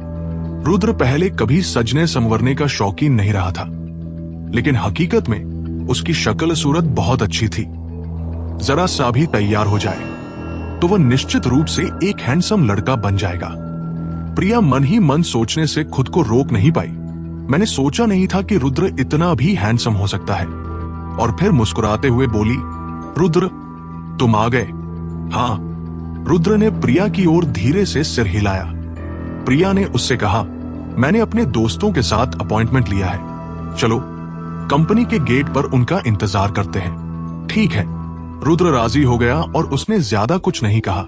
रुद्र पहले कभी सजने संवरने का शौकीन नहीं रहा था, लेकिन हकीकत में उसकी शक्ल सूरत बहुत अच्छी थी। जरा सा भी तैयार हो जाए तो वह निश्चित रूप से एक हैंडसम लड़का बन जाएगा। प्रिया मन ही मन सोचने से खुद को रोक नहीं पाई। मैंने सोचा नहीं था कि रुद्र इतना भी हैंडसम हो सकता है। और फिर मुस्कुराते हुए बोली, रुद्र तुम आ गए। हाँ, रुद्र ने प्रिया की ओर धीरे से सिर हिलाया। प्रिया ने उससे कहा, मैंने अपने दोस्तों के साथ अपॉइंटमेंट लिया है, चलो कंपनी के गेट पर उनका इंतजार करते हैं। ठीक है, रुद्र राजी हो गया और उसने ज्यादा कुछ नहीं कहा।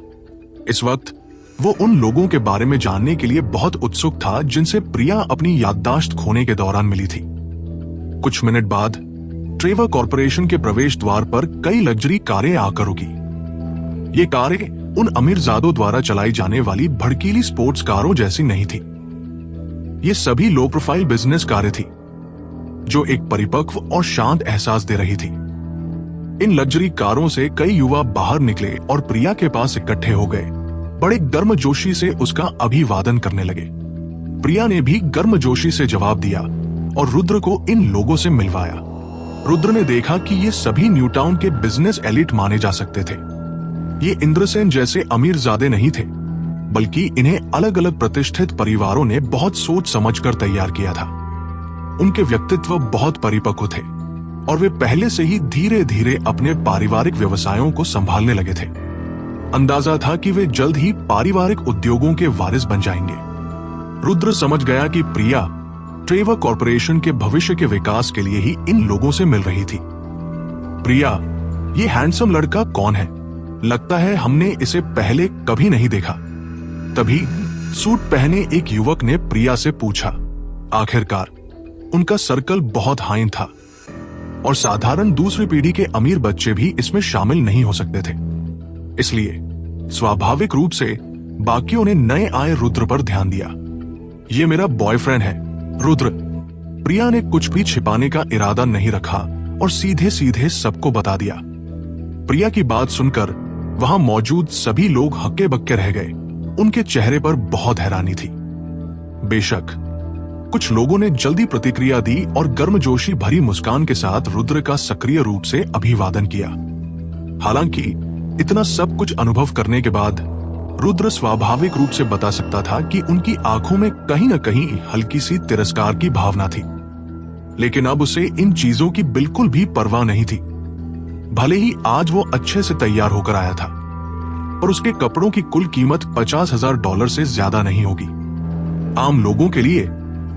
इस वक्त वो उन लोगों के बारे में जानने के लिए बहुत उत्सुक था जिनसे प्रिया अपनी याददाश्त खोने के दौरान मिली थी। कुछ मिनट बाद ट्रेवर कॉर्पोरेशन के प्रवेश द्वार पर कई लग्जरी कारें आकर रुकी। ये कारें उन अमीरजादों द्वारा चलाई जाने वाली भड़कीली स्पोर्ट्स कारों जैसी नहीं थी। ये सभी लो प्रोफाइल बिजनेस कारें थी जो एक परिपक्व और शांत एहसास दे रही थी। इन लग्जरी कारों से कई युवा बाहर निकले और प्रिया के पास इकट्ठे हो गए। बड़े गर्मजोशी से उसका अभिवादन करने लगे। प्रिया ने भी गर्मजोशी से जवाब दिया और रुद्र को इन लोगों से मिलवाया। रुद्र ने देखा कि ये सभी न्यू टाउन के बिजनेस एलिट माने जा सकते थे। ये इंद्रसेन जैसे अमीरजादे नहीं थे, बल्कि इन्हें अलग अलग प्रतिष्ठित परिवारों ने बहुत सोच समझकर तैयार किया था। उनके व्यक्तित्व बहुत परिपक्व थे और वे पहले से ही धीरे धीरे अपने पारिवारिक व्यवसायों को संभालने लगे थे। अंदाजा था कि वे जल्द ही पारिवारिक उद्योगों के वारिस बन जाएंगे। रुद्र समझ गया कि प्रिया ट्रेवर कॉर्पोरेशन के भविष्य के विकास के लिए ही इन लोगों से मिल रही थी। प्रिया, ये हैंडसम लड़का कौन है? लगता है हमने इसे पहले कभी नहीं देखा। तभी सूट पहने एक युवक ने प्रिया से पूछा। आखिरकार उनका सर्कल बहुत हाइन था और साधारण दूसरी पीढ़ी के अमीर बच्चे भी इसमें शामिल नहीं हो सकते थे। इसलिए स्वाभाविक रूप से बाकियों ने नए आए रुद्र पर ध्यान दिया। ये मेरा बॉयफ्रेंड है, रुद्र। प्रिया ने कुछ भी छिपाने का इरादा नहीं रखा और सीधे सीधे सबको बता दिया। प्रिया की बात सुनकर वहां मौजूद सभी लोग हक्के बक्के रह गए। उनके चेहरे पर बहुत हैरानी थी। बेशक कुछ लोगों ने जल्दी प्रतिक्रिया दी और गर्मजोशी भरी मुस्कान के साथ रुद्र का सक्रिय रूप से अभिवादन किया। हालांकि इतना सब कुछ अनुभव करने के बाद रुद्र स्वाभाविक रूप से बता सकता था कि उनकी आंखों में कहीं न कहीं हल्की सी तिरस्कार की भावना थी, लेकिन अब उसे इन चीजों की बिल्कुल भी परवाह नहीं थी। भले ही आज वो अच्छे से तैयार होकर आया था, पर उसके कपड़ों की कुल कीमत $50,000 से ज्यादा नहीं होगी। आम लोगों के लिए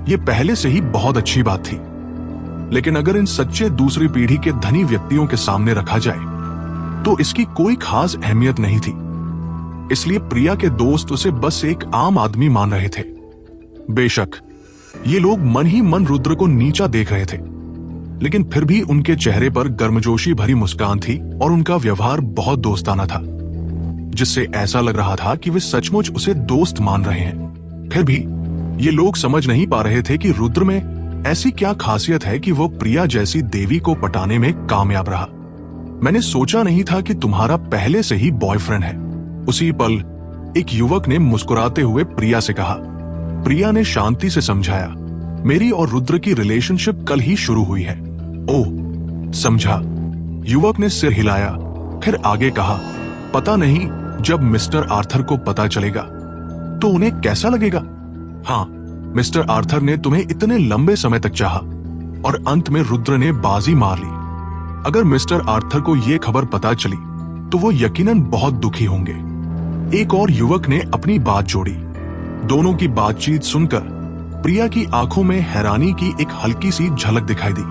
यह पहले से ही बहुत अच्छी बात थी, लेकिन अगर इन सच्चे दूसरी पीढ़ी के धनी व्यक्तियों के सामने रखा जाए तो इसकी कोई खास अहमियत नहीं थी। इसलिए प्रिया के दोस्त उसे बस एक आम आदमी मान रहे थे। बेशक ये लोग मन ही मन रुद्र को नीचा देख रहे थे, लेकिन फिर भी उनके चेहरे पर गर्मजोशी भरी मुस्कान थी और उनका व्यवहार बहुत दोस्ताना था, जिससे ऐसा लग रहा था कि वे सचमुच उसे दोस्त मान रहे हैं। फिर भी ये लोग समझ नहीं पा रहे थे कि रुद्र में ऐसी क्या खासियत है कि वो प्रिया जैसी देवी को पटाने में कामयाब रहा। मैंने सोचा नहीं था कि तुम्हारा पहले से ही बॉयफ्रेंड है। उसी पल एक युवक ने मुस्कुराते हुए प्रिया से कहा। प्रिया ने शांति से समझाया, मेरी और रुद्र की रिलेशनशिप कल ही शुरू हुई है। ओह, समझा। युवक ने सिर हिलाया, फिर आगे कहा, पता नहीं जब मिस्टर आर्थर को पता चलेगा तो उन्हें कैसा लगेगा। हाँ, मिस्टर आर्थर ने तुम्हें इतने लंबे समय तक चाहा और अंत में रुद्र ने बाजी मार ली। अगर मिस्टर आर्थर को यह खबर पता चली तो वो यकीनन बहुत दुखी होंगे। एक और युवक ने अपनी बात जोड़ी। दोनों की बातचीत सुनकर प्रिया की आंखों में हैरानी की एक हल्की सी झलक दिखाई दी।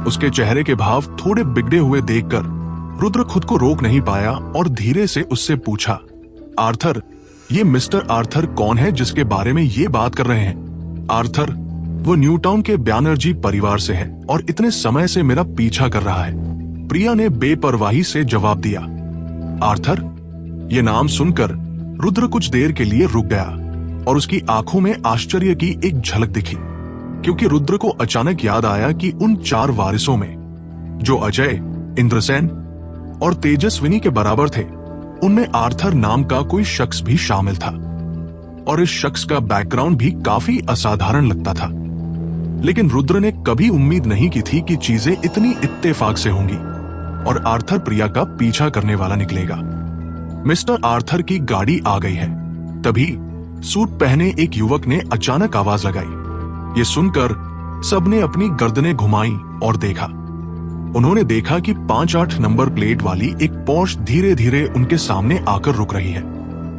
उसके चेहरे के भाव थोड़े बिगड़े हुए देखकर रुद्र खुद को रोक नहीं पाया और धीरे से उससे पूछा, आर्थर, ये मिस्टर आर्थर कौन है जिसके बारे में ये बात कर रहे हैं? आर्थर, वो न्यूटाउन के बैनर्जी परिवार से है और इतने समय से मेरा पीछा कर रहा है। प्रिया ने बेपरवाही से जवाब दिया। आर्थर? ये नाम सुनकर रुद्र कुछ देर के लिए रुक गया और उसकी आंखों में आश्चर्य की एक झलक दिखी, क्योंकि रुद्र को अचानक याद आया कि उन 4 वारिसों में जो अजय, इंद्रसेन और तेजस्विनी के बराबर थे, उनमें आर्थर नाम का कोई शख्स भी शामिल था और इस शख्स का बैकग्राउंड भी काफी असाधारण लगता था। लेकिन रुद्र ने कभी उम्मीद नहीं की थी कि चीजें इतनी इत्तेफाक से होंगी और आर्थर प्रिया का पीछा करने वाला निकलेगा। मिस्टर आर्थर की गाड़ी आ गई है। तभी सूट पहने एक युवक ने अचानक आवाज लगाई। ये सुनकर सबने अपनी गर्दनें घुमाई और देखा। उन्होंने देखा कि 5-8 नंबर प्लेट वाली एक पोर्श धीरे धीरे उनके सामने आकर रुक रही है।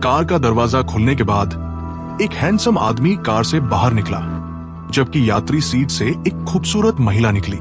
कार का दरवाजा खुलने के बाद एक हैंडसम आदमी कार से बाहर निकला, जबकि यात्री सीट से एक खूबसूरत महिला निकली।